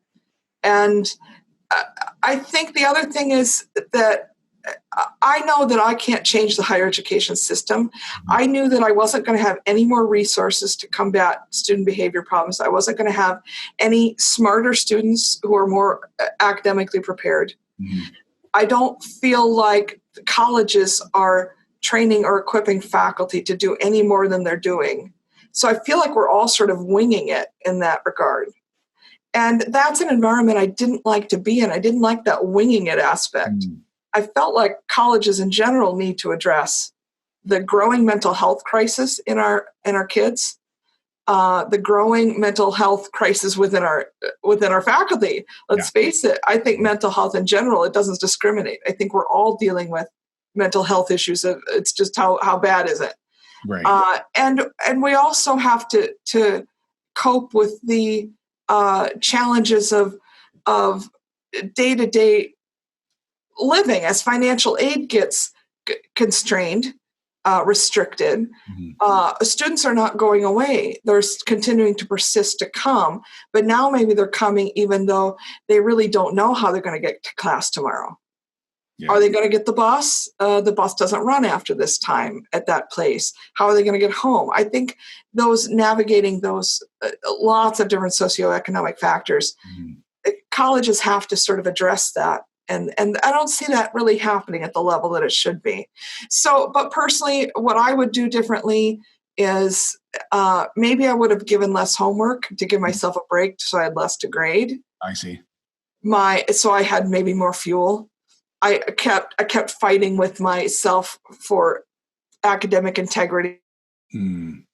And I think the other thing is that I know that I can't change the higher education system. I knew that I wasn't going to have any more resources to combat student behavior problems. I wasn't going to have any smarter students who are more academically prepared. Mm-hmm. I don't feel like the colleges are training or equipping faculty to do any more than they're doing. So I feel like we're all sort of winging it in that regard. And that's an environment I didn't like to be in. I didn't like that winging it aspect. Mm-hmm. I felt like colleges in general need to address the growing mental health crisis in our kids, the growing mental health crisis within our faculty. Let's face it. I think mental health in general, it doesn't discriminate. I think we're all dealing with mental health issues. It's just how bad is it? Right. And we also have to cope with the challenges of day-to-day living as financial aid gets constrained, restricted. Students are not going away. They're continuing to persist to come, but now maybe they're coming even though they really don't know how they're going to get to class tomorrow. Yeah. Are they going to get the bus? The bus doesn't run after this time at that place. How are they going to get home? I think navigating those lots of different socioeconomic factors, colleges have to sort of address that. And I don't see that really happening at the level that it should be. So, but personally, what I would do differently is maybe I would have given less homework to give myself a break so I had less to grade. I see. So I had maybe more fuel. I kept fighting with myself for academic integrity. On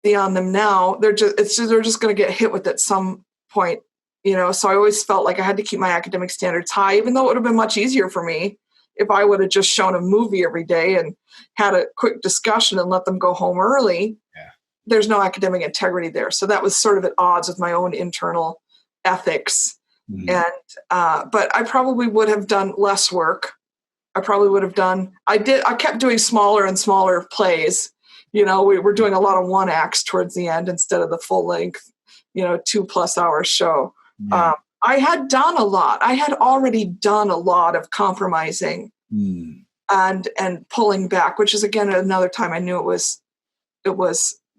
them now, they're just going to get hit with it at some point. So I always felt like I had to keep my academic standards high, even though it would have been much easier for me if I would have just shown a movie every day and had a quick discussion and let them go home early. Yeah. There's no academic integrity there. So that was sort of at odds with my own internal ethics. And, but I probably would have done less work. I kept doing smaller and smaller plays. We were doing a lot of one acts towards the end instead of the full length, 2+ hour show. Yeah. I had done a lot. I had already done a lot of compromising and pulling back, which is again another time I knew it was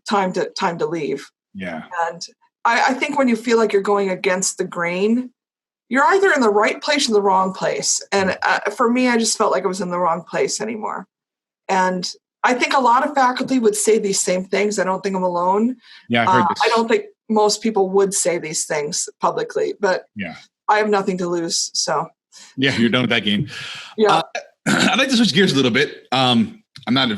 time to leave. Yeah. And I think when you feel like you're going against the grain, you're either in the right place or the wrong place. And for me, I just felt like I was in the wrong place anymore. And I think a lot of faculty would say these same things. I don't think I'm alone. Yeah, I've heard this. I don't think most people would say these things publicly, but yeah, I have nothing to lose. So yeah, you're done with that game. Yeah, I'd like to switch gears a little bit. I'm not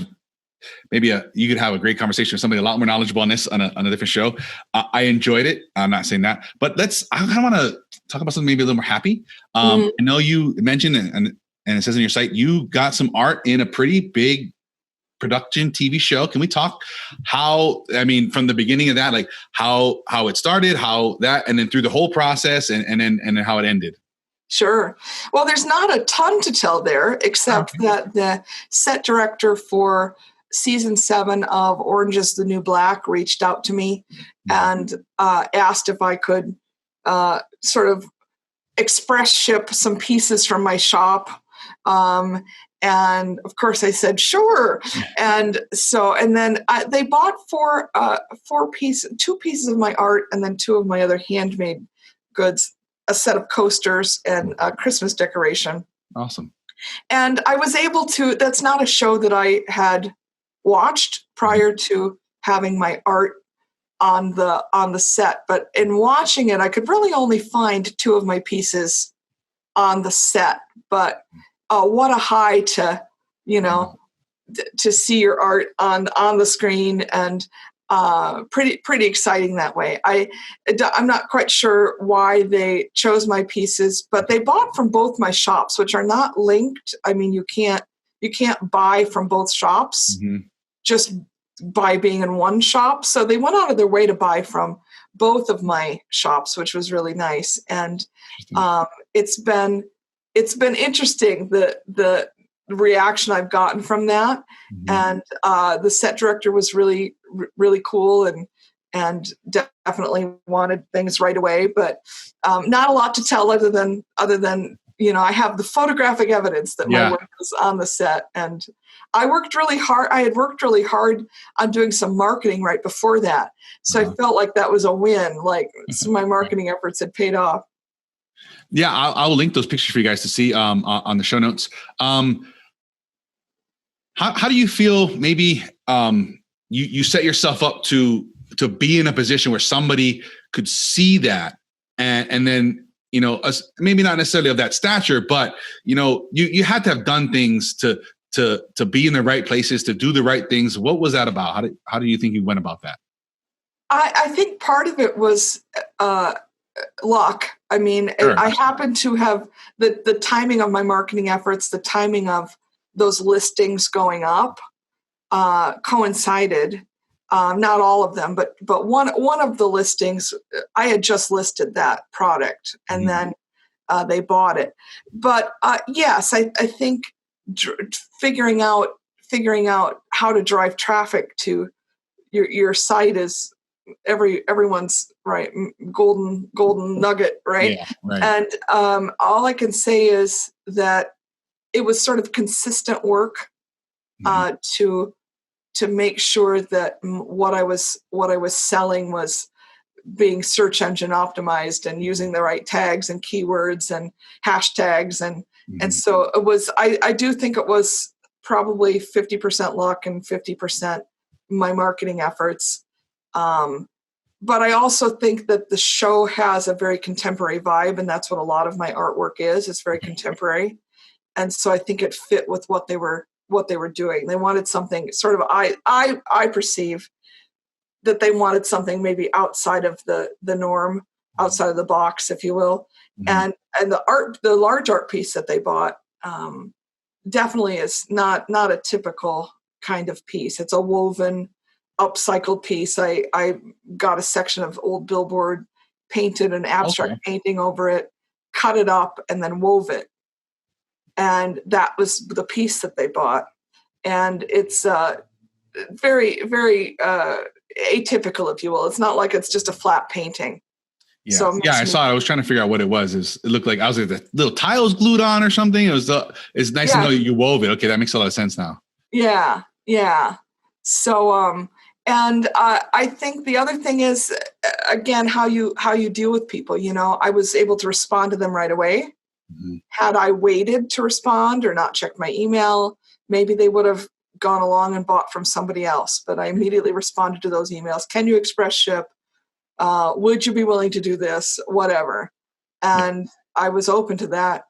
you could have a great conversation with somebody a lot more knowledgeable on this on a different show. I enjoyed it. I'm not saying that, but I kind of want to talk about something maybe a little more happy. I know you mentioned and it says on your site you got some art in a pretty big production TV show. Can we talk from the beginning of that, like how it started, and then through the whole process and then how it ended? Sure. Well, there's not a ton to tell there, except that the set director for season 7 of Orange is the New Black reached out to me and asked if I could sort of express ship some pieces from my shop. And of course I said, sure. And then they bought 2 pieces of my art and then 2 of my other handmade goods, a set of coasters and a Christmas decoration. Awesome. And I was able to, that's not a show that I had watched prior to having my art on the set, but in watching it, I could really only find 2 of my pieces on the set, but what a high to see your art on the screen, and pretty exciting that way. I'm not quite sure why they chose my pieces, but they bought from both my shops, which are not linked. I mean, you can't buy from both shops just by being in one shop. So they went out of their way to buy from both of my shops, which was really nice. And it's been interesting, the reaction I've gotten from that. And the set director was really, really cool and definitely wanted things right away, but not a lot to tell other than I have the photographic evidence that my work was on the set. And I worked really hard. I had worked really hard on doing some marketing right before that. So I felt like that was a win. Like my marketing efforts had paid off. Yeah, I'll link those pictures for you guys to see on the show notes. How do you feel? Maybe you set yourself up to be in a position where somebody could see that, and then maybe not necessarily of that stature, but you had to have done things to be in the right places, to do the right things. What was that about? How do you think you went about that? I think part of it was luck. I mean, sure. I happened to have the timing of my marketing efforts, the timing of those listings going up coincided. Not all of them, but one of the listings, I had just listed that product, and then they bought it. But yes, I think figuring out how to drive traffic to your site is everyone's right golden nugget, right? Yeah, right. And all I can say is that it was sort of consistent work to make sure that what I was selling was being search engine optimized and using the right tags and keywords and hashtags, and so it was. I do think it was probably 50% luck and 50% my marketing efforts. But I also think that the show has a very contemporary vibe, and that's what a lot of my artwork is. It's very contemporary, and so I think it fit with what they were doing. They wanted something sort of. I perceive that they wanted something maybe outside of the norm, outside of the box, if you will. And the large art piece that they bought definitely is not a typical kind of piece. It's a woven, upcycled piece. I got a section of old billboard, painted an abstract painting over it, cut it up, and then wove it. And that was the piece that they bought. And it's very, very atypical, if you will. It's not like it's just a flat painting. Yeah, so I saw it. I was trying to figure out what it was. It looked like, I was like, the little tiles glued on or something. It's nice to know you wove it. Okay, that makes a lot of sense now. Yeah. So, and I think the other thing is, again, how you deal with people. I was able to respond to them right away. Had I waited to respond or not checked my email, maybe they would have gone along and bought from somebody else. But I immediately responded to those emails. Can you express ship? Would you be willing to do this? Whatever. And I was open to that.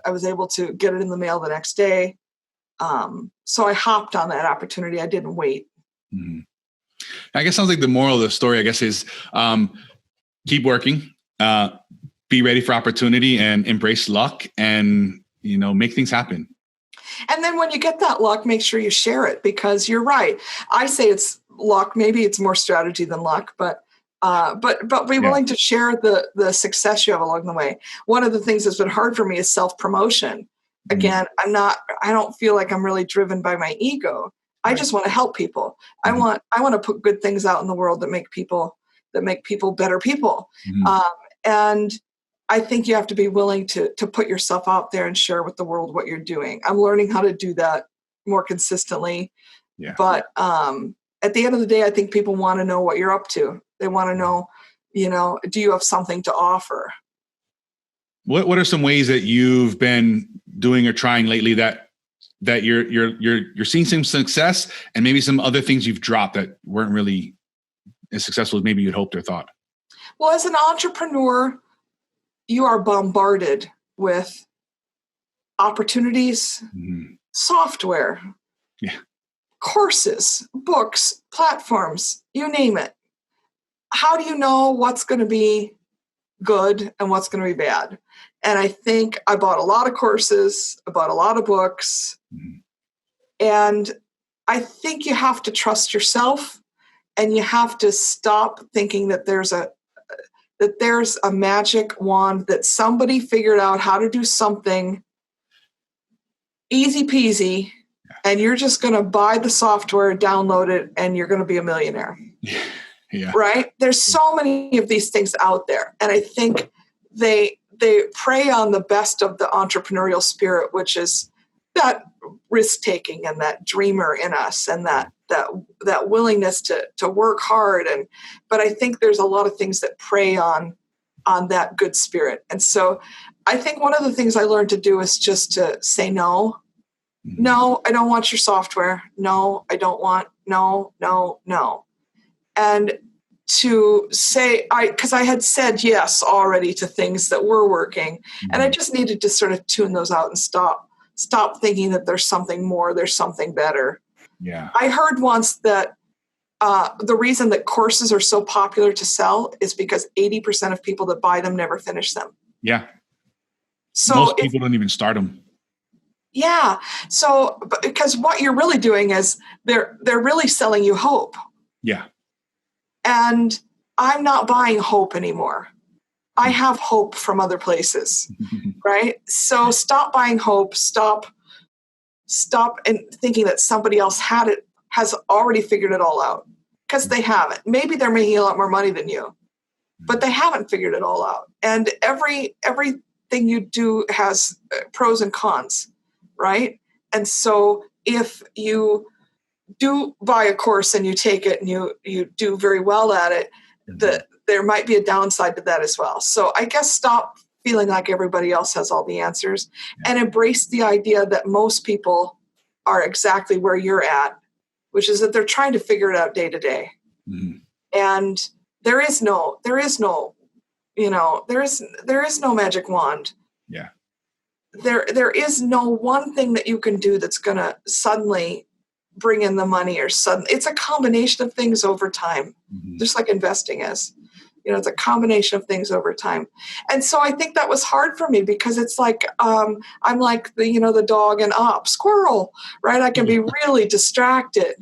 I was able to get it in the mail the next day. So I hopped on that opportunity. I didn't wait. I guess sounds like the moral of the story, I guess, is keep working, be ready for opportunity, and embrace luck, and make things happen. And then when you get that luck, make sure you share it, because you're right. I say it's luck. Maybe it's more strategy than luck, but be willing to share the success you have along the way. One of the things that's been hard for me is self-promotion. Again, I don't feel like I'm really driven by my ego. I just want to help people. I want to put good things out in the world that make people better people. And I think you have to be willing to put yourself out there and share with the world what you're doing. I'm learning how to do that more consistently. Yeah. But at the end of the day, I think people want to know what you're up to. They want to know, do you have something to offer? What are some ways that you've been doing or trying lately that you're seeing some success, and maybe some other things you've dropped that weren't really as successful as maybe you'd hoped or thought? Well, as an entrepreneur, you are bombarded with opportunities, software, courses, books, platforms, you name it. How do you know what's going to be good and what's going to be bad? And I think I bought a lot of courses, I bought a lot of books, and I think you have to trust yourself, and you have to stop thinking that there's a magic wand that somebody figured out how to do something easy peasy, and you're just going to buy the software, download it, and you're going to be a millionaire. Yeah. Right? There's so many of these things out there. And I think they prey on the best of the entrepreneurial spirit, which is that risk-taking and that dreamer in us, and that willingness to work hard. But I think there's a lot of things that prey on that good spirit. And so I think one of the things I learned to do is just to say no. No, I don't want your software. No, I don't want, no. And to say, because I had said yes already to things that were working, and I just needed to sort of tune those out and stop thinking that there's something more, there's something better. Yeah. I heard once that the reason that courses are so popular to sell is because 80% of people that buy them never finish them. Yeah. So most people don't even start them. Yeah. So because what you're really doing is they're really selling you hope. Yeah. And I'm not buying hope anymore. I have hope from other places, right? So stop buying hope. Stop and thinking that somebody else has already figured it all out, because they haven't. Maybe they're making a lot more money than you, but they haven't figured it all out. And everything you do has pros and cons, right? And so if you do buy a course and you take it and you do very well at it, there might be a downside to that as well. So I guess stop feeling like everybody else has all the answers and embrace the idea that most people are exactly where you're at, which is that they're trying to figure it out day to day. Mm-hmm. And there is no magic wand. Yeah. There is no one thing that you can do that's going to suddenly bring in the money it's a combination of things over time, just like investing is. It's a combination of things over time. And so I think that was hard for me, because it's like, I'm like the dog and squirrel, right? I can be really distracted,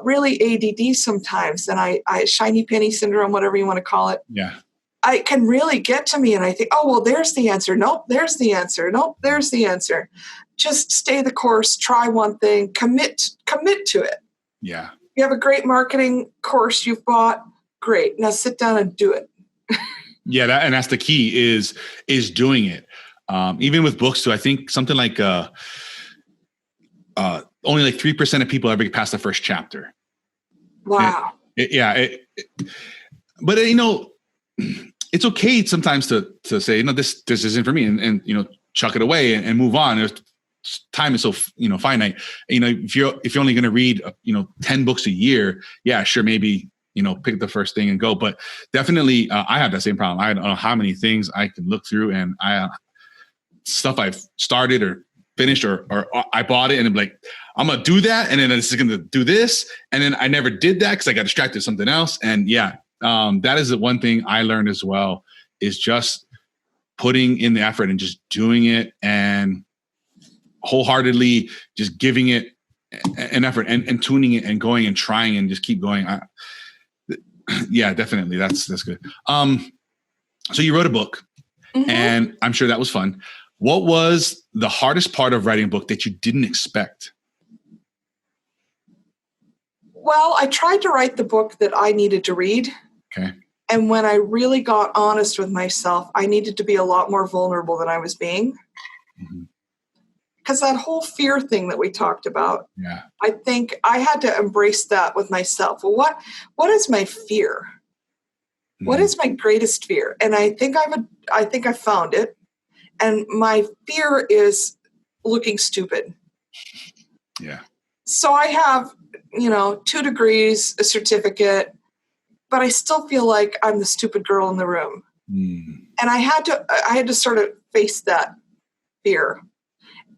really ADD sometimes. And I shiny penny syndrome, whatever you want to call it. Yeah. I can really get to me and I think, oh, well, there's the answer. Nope, there's the answer. Nope, there's the answer. Just stay the course, try one thing, commit to it. Yeah. You have a great marketing course you've bought. Great. Now sit down and do it. Yeah. And that's the key is doing it. Even with books too, I think something like, only like 3% of people ever get past the first chapter. Wow. But it's okay sometimes to say, this isn't for me, and chuck it away and move on. Time is so finite. If you're only going to read 10 books a year, yeah, sure, maybe pick the first thing and go. But definitely, I have that same problem. I don't know how many things I can look through, and stuff I've started or finished or I bought it and I'm like, I'm gonna do that, and then this is gonna do this, and then I never did that because I got distracted with something else. And that is the one thing I learned as well, is just putting in the effort and just doing it and wholeheartedly just giving it an effort and tuning it and going and trying and just keep going. Yeah, definitely. That's good. So you wrote a book, and I'm sure that was fun. What was the hardest part of writing a book that you didn't expect? Well, I tried to write the book that I needed to read. Okay. And when I really got honest with myself, I needed to be a lot more vulnerable than I was being. Because that whole fear thing that we talked about, I think I had to embrace that with myself. Well, what is my fear? What is my greatest fear? And I think I found it. And my fear is looking stupid. Yeah. So I have, 2 degrees, a certificate, but I still feel like I'm the stupid girl in the room. And I had to sort of face that fear.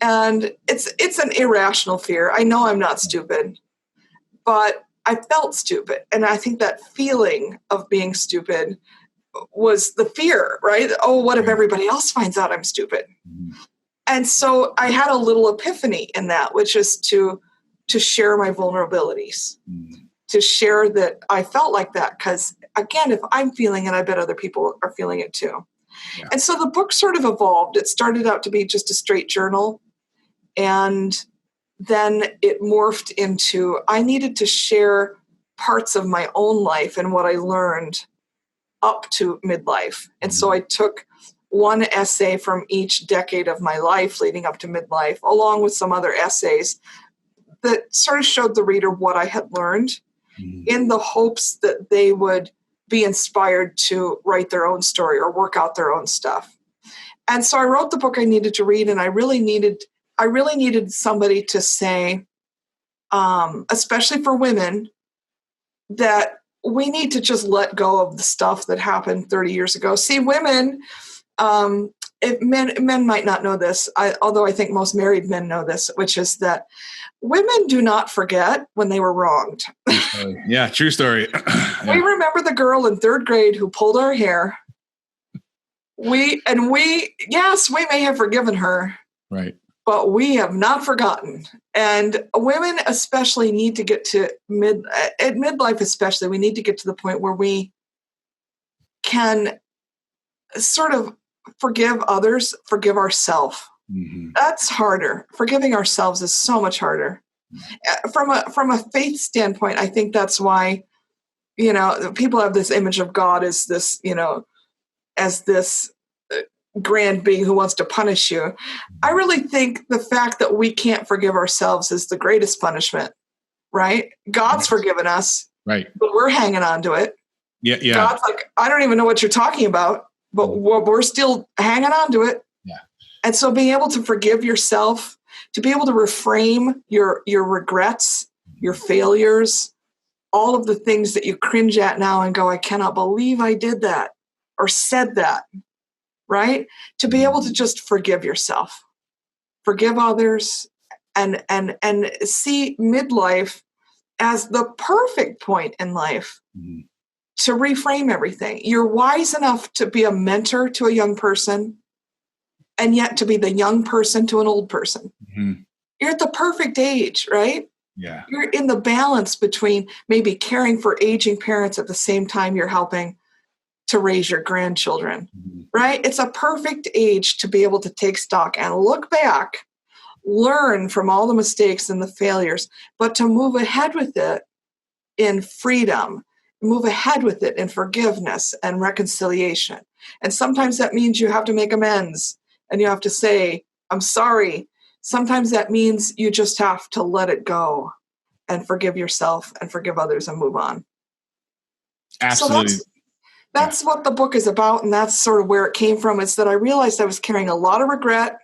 And it's an irrational fear. I know I'm not stupid, but I felt stupid. And I think that feeling of being stupid was the fear, right? Oh, what if everybody else finds out I'm stupid? And so I had a little epiphany in that, which is to share my vulnerabilities, to share that I felt like that. Because again, if I'm feeling it, I bet other people are feeling it too. Yeah. And so the book sort of evolved. It started out to be just a straight journal. And then it morphed into, I needed to share parts of my own life and what I learned up to midlife. And so I took one essay from each decade of my life leading up to midlife, along with some other essays that sort of showed the reader what I had learned in the hopes that they would be inspired to write their own story or work out their own stuff. And so I wrote the book I needed to read, and I really needed somebody to say, especially for women, that we need to just let go of the stuff that happened 30 years ago. See, women, men might not know this, although I think most married men know this, which is that women do not forget when they were wronged. Yeah, true story. We remember the girl in 3rd grade who pulled our hair. We may have forgiven her. Right. but we have not forgotten. And women especially need to get to at midlife especially, we need to get to the point where we can sort of forgive others, forgive ourselves. Mm-hmm. That's harder. Forgiving ourselves is so much harder. From a faith standpoint, I think that's why, people have this image of God as this, as this grand being who wants to punish you. I really think the fact that we can't forgive ourselves is the greatest punishment, right? God's forgiven us, right? But we're hanging on to it. Yeah. God's like, I don't even know what you're talking about, but we're still hanging on to it. Yeah. And so being able to forgive yourself, to be able to reframe your regrets, your failures, all of the things that you cringe at now and go, I cannot believe I did that or said that, right? To be able to just forgive yourself, forgive others, and see midlife as the perfect point in life to reframe everything. You're wise enough to be a mentor to a young person and yet to be the young person to an old person. Mm-hmm. You're at the perfect age, right? Yeah. You're in the balance between maybe caring for aging parents at the same time you're helping to raise your grandchildren, right? It's a perfect age to be able to take stock and look back, learn from all the mistakes and the failures, but to move ahead with it in freedom, move ahead with it in forgiveness and reconciliation. And sometimes that means you have to make amends and you have to say, I'm sorry. Sometimes that means you just have to let it go and forgive yourself and forgive others and move on. Absolutely. So that's what the book is about. And that's sort of where it came from, is that I realized I was carrying a lot of regret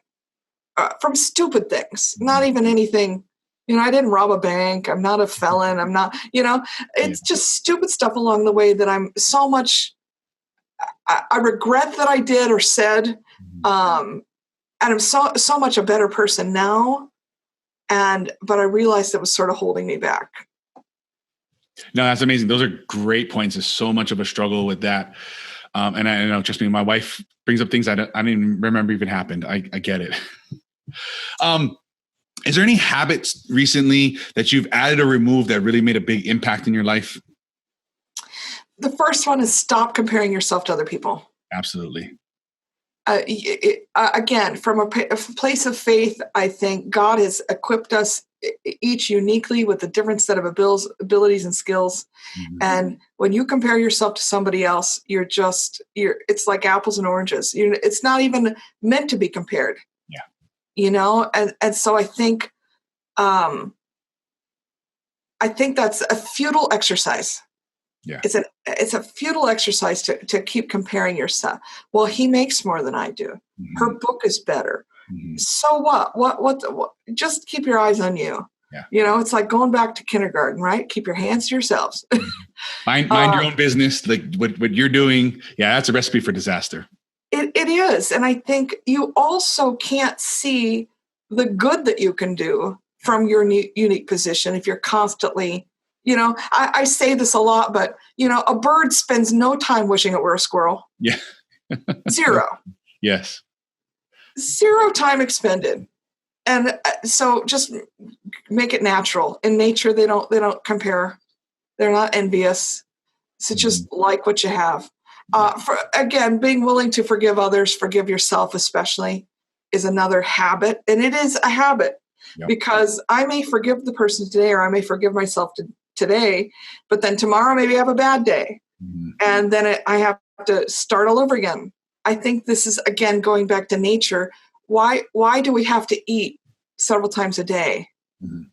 from stupid things, not even anything. I didn't rob a bank. I'm not a felon. I'm not, it's just stupid stuff along the way that I'm so much, I regret that I did or said. And I'm so much a better person now. But I realized it was sort of holding me back. No, that's amazing. Those are great points. There's so much of a struggle with that. And I know, trust me, my wife brings up things I didn't even remember even happened. I get it. Is there any habits recently that you've added or removed that really made a big impact in your life? The first one is stop comparing yourself to other people. Absolutely. Again, from a place of faith, I think God has equipped us each uniquely with a different set of abilities and skills. Mm-hmm. And when you compare yourself to somebody else, it's like apples and oranges. It's not even meant to be compared. Yeah. And so I think that's a futile exercise. Yeah. It's a futile exercise to keep comparing yourself. Well, he makes more than I do. Mm-hmm. Her book is better. Mm-hmm. So what? Just keep your eyes on you. Yeah. It's like going back to kindergarten, right? Keep your hands to yourselves. Mind your own business. Like what you're doing. Yeah, that's a recipe for disaster. It is. And I think you also can't see the good that you can do from your unique position if you're constantly, I say this a lot, but, a bird spends no time wishing it were a squirrel. Yeah. Zero. Yes. Zero time expended. And so just make it natural. In nature, they don't compare. They're not envious. So just like what you have. Again, being willing to forgive others, forgive yourself especially, is another habit. And it is a habit because I may forgive the person today or I may forgive myself today, but then tomorrow maybe I have a bad day. Mm-hmm. And then I have to start all over again. I think this is, again, going back to nature. Why do we have to eat several times a day? Mm-hmm.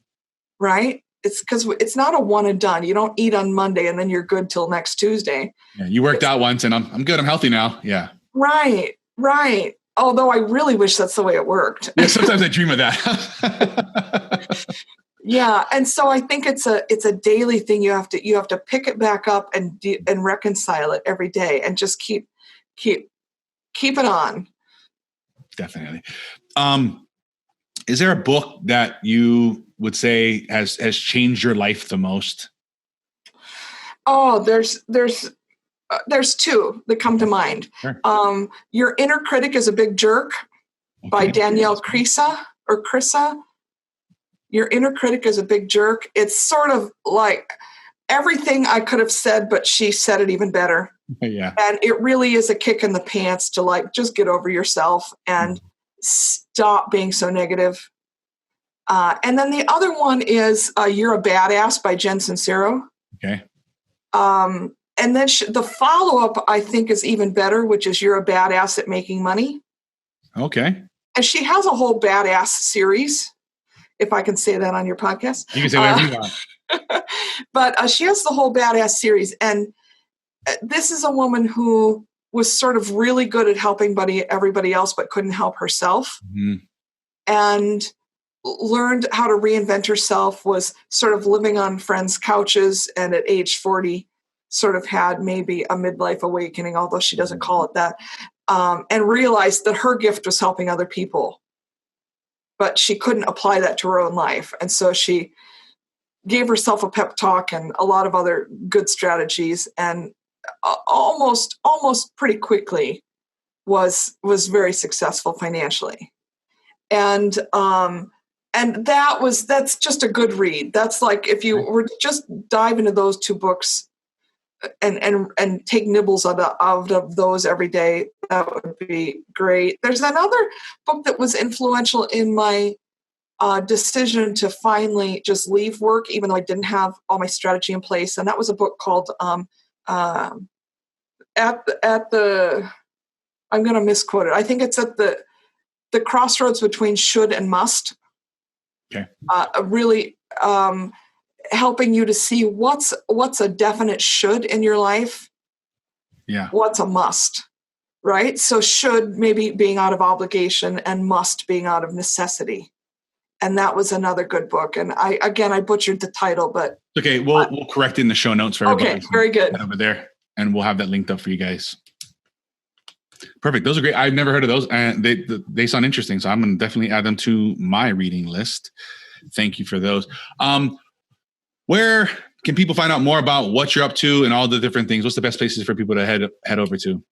Right? It's because it's not a one and done. You don't eat on Monday and then you're good till next Tuesday. Yeah, you worked out once and I'm good. I'm healthy now. Yeah. Right. Although I really wish that's the way it worked. Yeah, sometimes I dream of that. Yeah, and so I think it's a daily thing. You have to pick it back up and reconcile it every day and just keep it on. Definitely. Is there a book that you would say has changed your life the most? Oh, there's two that come to mind. Sure. Your Inner Critic is a Big Jerk by Danielle Cresa. or Krissa, your inner critic is a big jerk. It's sort of like everything I could have said, but she said it even better. Yeah. And it really is a kick in the pants to like, just get over yourself and stop being so negative. And then the other one is You're a Badass by Jen Sincero. Okay. And then the follow-up, I think, is even better, which is You're a Badass at Making Money. Okay. And she has a whole badass series, if I can say that on your podcast. You can say whatever you want. But she has the whole badass series. And this is a woman who was sort of really good at helping everybody else, but couldn't help herself. Mm-hmm. And learned how to reinvent herself, was sort of living on friends' couches, and at age 40 sort of had maybe a midlife awakening, although she doesn't call it that, and realized that her gift was helping other people, but she couldn't apply that to her own life. And so she gave herself a pep talk and a lot of other good strategies, and almost pretty quickly was very successful financially. And that's just a good read. That's like, if you were to just dive into those two books and take nibbles out of those every day, that would be great. There's another book that was influential in my decision to finally just leave work, even though I didn't have all my strategy in place. And that was a book called at the, I'm going to misquote it. I think it's at the crossroads between should and must. Okay. Really helping you to see what's a definite should in your life. Yeah. What's a must, right? So should maybe being out of obligation, and must being out of necessity. And that was another good book. And I butchered the title, but okay. We'll correct it in the show notes for everybody. Okay, very good. Over there, and we'll have that linked up for you guys. Perfect. Those are great. I've never heard of those, and they sound interesting. So I'm going to definitely add them to my reading list. Thank you for those. Where can people find out more about what you're up to and all the different things? What's the best places for people to head over to?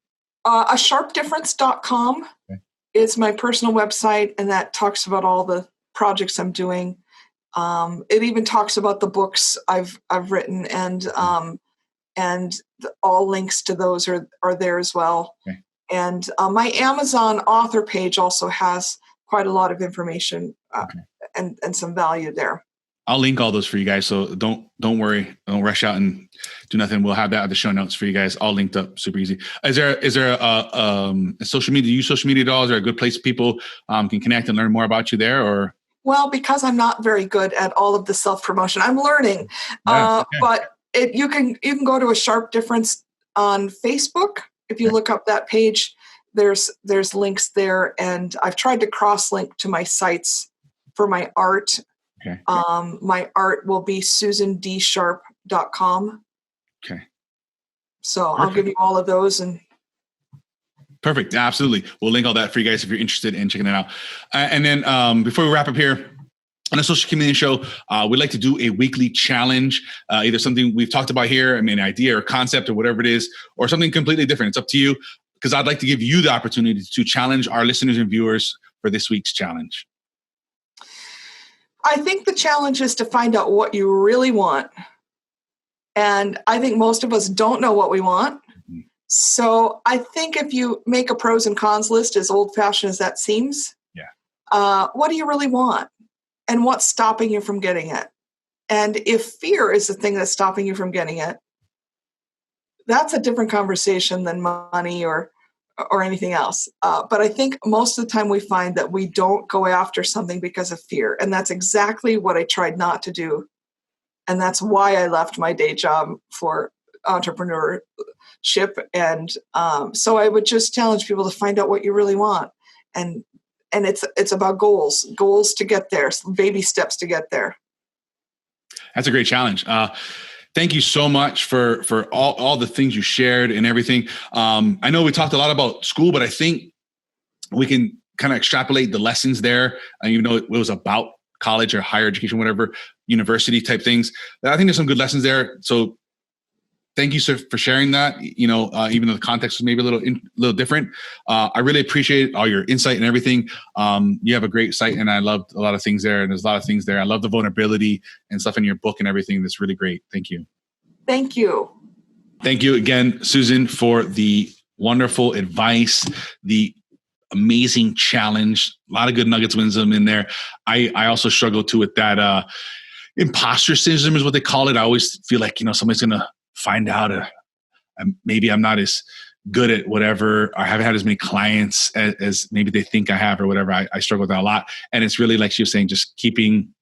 asharpdifference.com is my personal website, and that talks about all the projects I'm doing. It even talks about the books I've written, and all links to those are there as well. Okay. And my Amazon author page also has quite a lot of information and some value there. I'll link all those for you guys. So don't worry. Don't rush out and do nothing. We'll have that at the show notes for you guys, all linked up. Super easy. Is there a social media? Do you use social media at all? Is there a good place people can connect and learn more about you there? Or well, because I'm not very good at all of the self-promotion, I'm learning. Okay. But you can go to A Sharp Difference on Facebook. If you look up that page, there's links there, and I've tried to cross-link to my sites for my art. Okay. My art will be susandsharp.com. Okay. So perfect. I'll give you all of those. And perfect. Absolutely. We'll link all that for you guys if you're interested in checking it out. And then before we wrap up here, on the Social Chameleon Show, we'd like to do a weekly challenge, either something we've talked about here, an idea or concept or whatever it is, or something completely different. It's up to you, because I'd like to give you the opportunity to challenge our listeners and viewers for this week's challenge. I think the challenge is to find out what you really want. And I think most of us don't know what we want. Mm-hmm. So I think if you make a pros and cons list, as old-fashioned as that seems, what do you really want? And what's stopping you from getting it? And if fear is the thing that's stopping you from getting it, that's a different conversation than money or anything else. But I think most of the time we find that we don't go after something because of fear. And that's exactly what I tried not to do. And that's why I left my day job for entrepreneurship. And so I would just challenge people to find out what you really want. And it's about goals to get there, baby steps to get there. That's a great challenge. Thank you so much for all the things you shared and everything. I know we talked a lot about school, but I think we can kind of extrapolate the lessons there. Even though it was about college or higher education, whatever, university type things. I think there's some good lessons there. So thank you, sir, for sharing that. Even though the context was maybe a little different, I really appreciate all your insight and everything. You have a great site, and I loved a lot of things there. And there's a lot of things there. I love the vulnerability and stuff in your book and everything. That's really great. Thank you. Thank you. Thank you again, Susan, for the wonderful advice, the amazing challenge. A lot of good nuggets, wisdom in there. I also struggle too with that imposter syndrome is what they call it. I always feel like, somebody's going to find out maybe I'm not as good at whatever, or I haven't had as many clients as maybe they think I have or whatever. I struggle with that a lot. And it's really, like she was saying, just keeping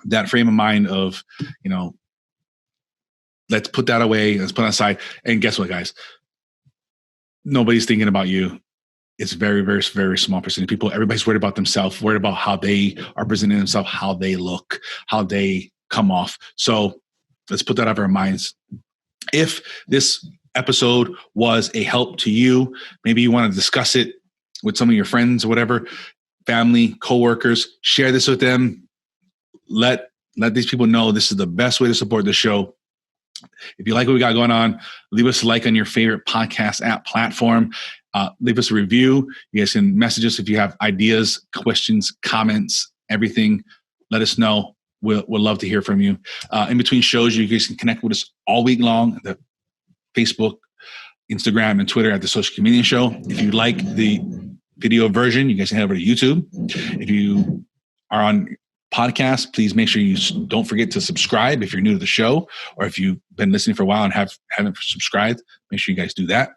that frame of mind of, let's put that away. Let's put it aside. And guess what, guys? Nobody's thinking about you. It's very, very, very small percentage of people. Everybody's worried about themselves, worried about how they are presenting themselves, how they look, how they come off. So let's put that out of our minds. If this episode was a help to you, maybe you want to discuss it with some of your friends or whatever, family, coworkers, share this with them. Let these people know this is the best way to support the show. If you like what we got going on, leave us a like on your favorite podcast app platform. Leave us a review. You guys can message us if you have ideas, questions, comments, everything. Let us know. We'll love to hear from you. In between shows, you guys can connect with us all week long. The Facebook, Instagram, and Twitter at The Social Chameleon Show. If you like the video version, you guys can head over to YouTube. If you are on podcast, please make sure you don't forget to subscribe if you're new to the show, or if you've been listening for a while and haven't subscribed, make sure you guys do that.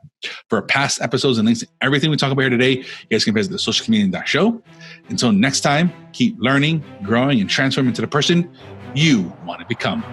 For past episodes and links to everything we talk about here today, you guys can visit thesocialchameleon.show. Until next time, keep learning, growing, and transforming into the person you want to become.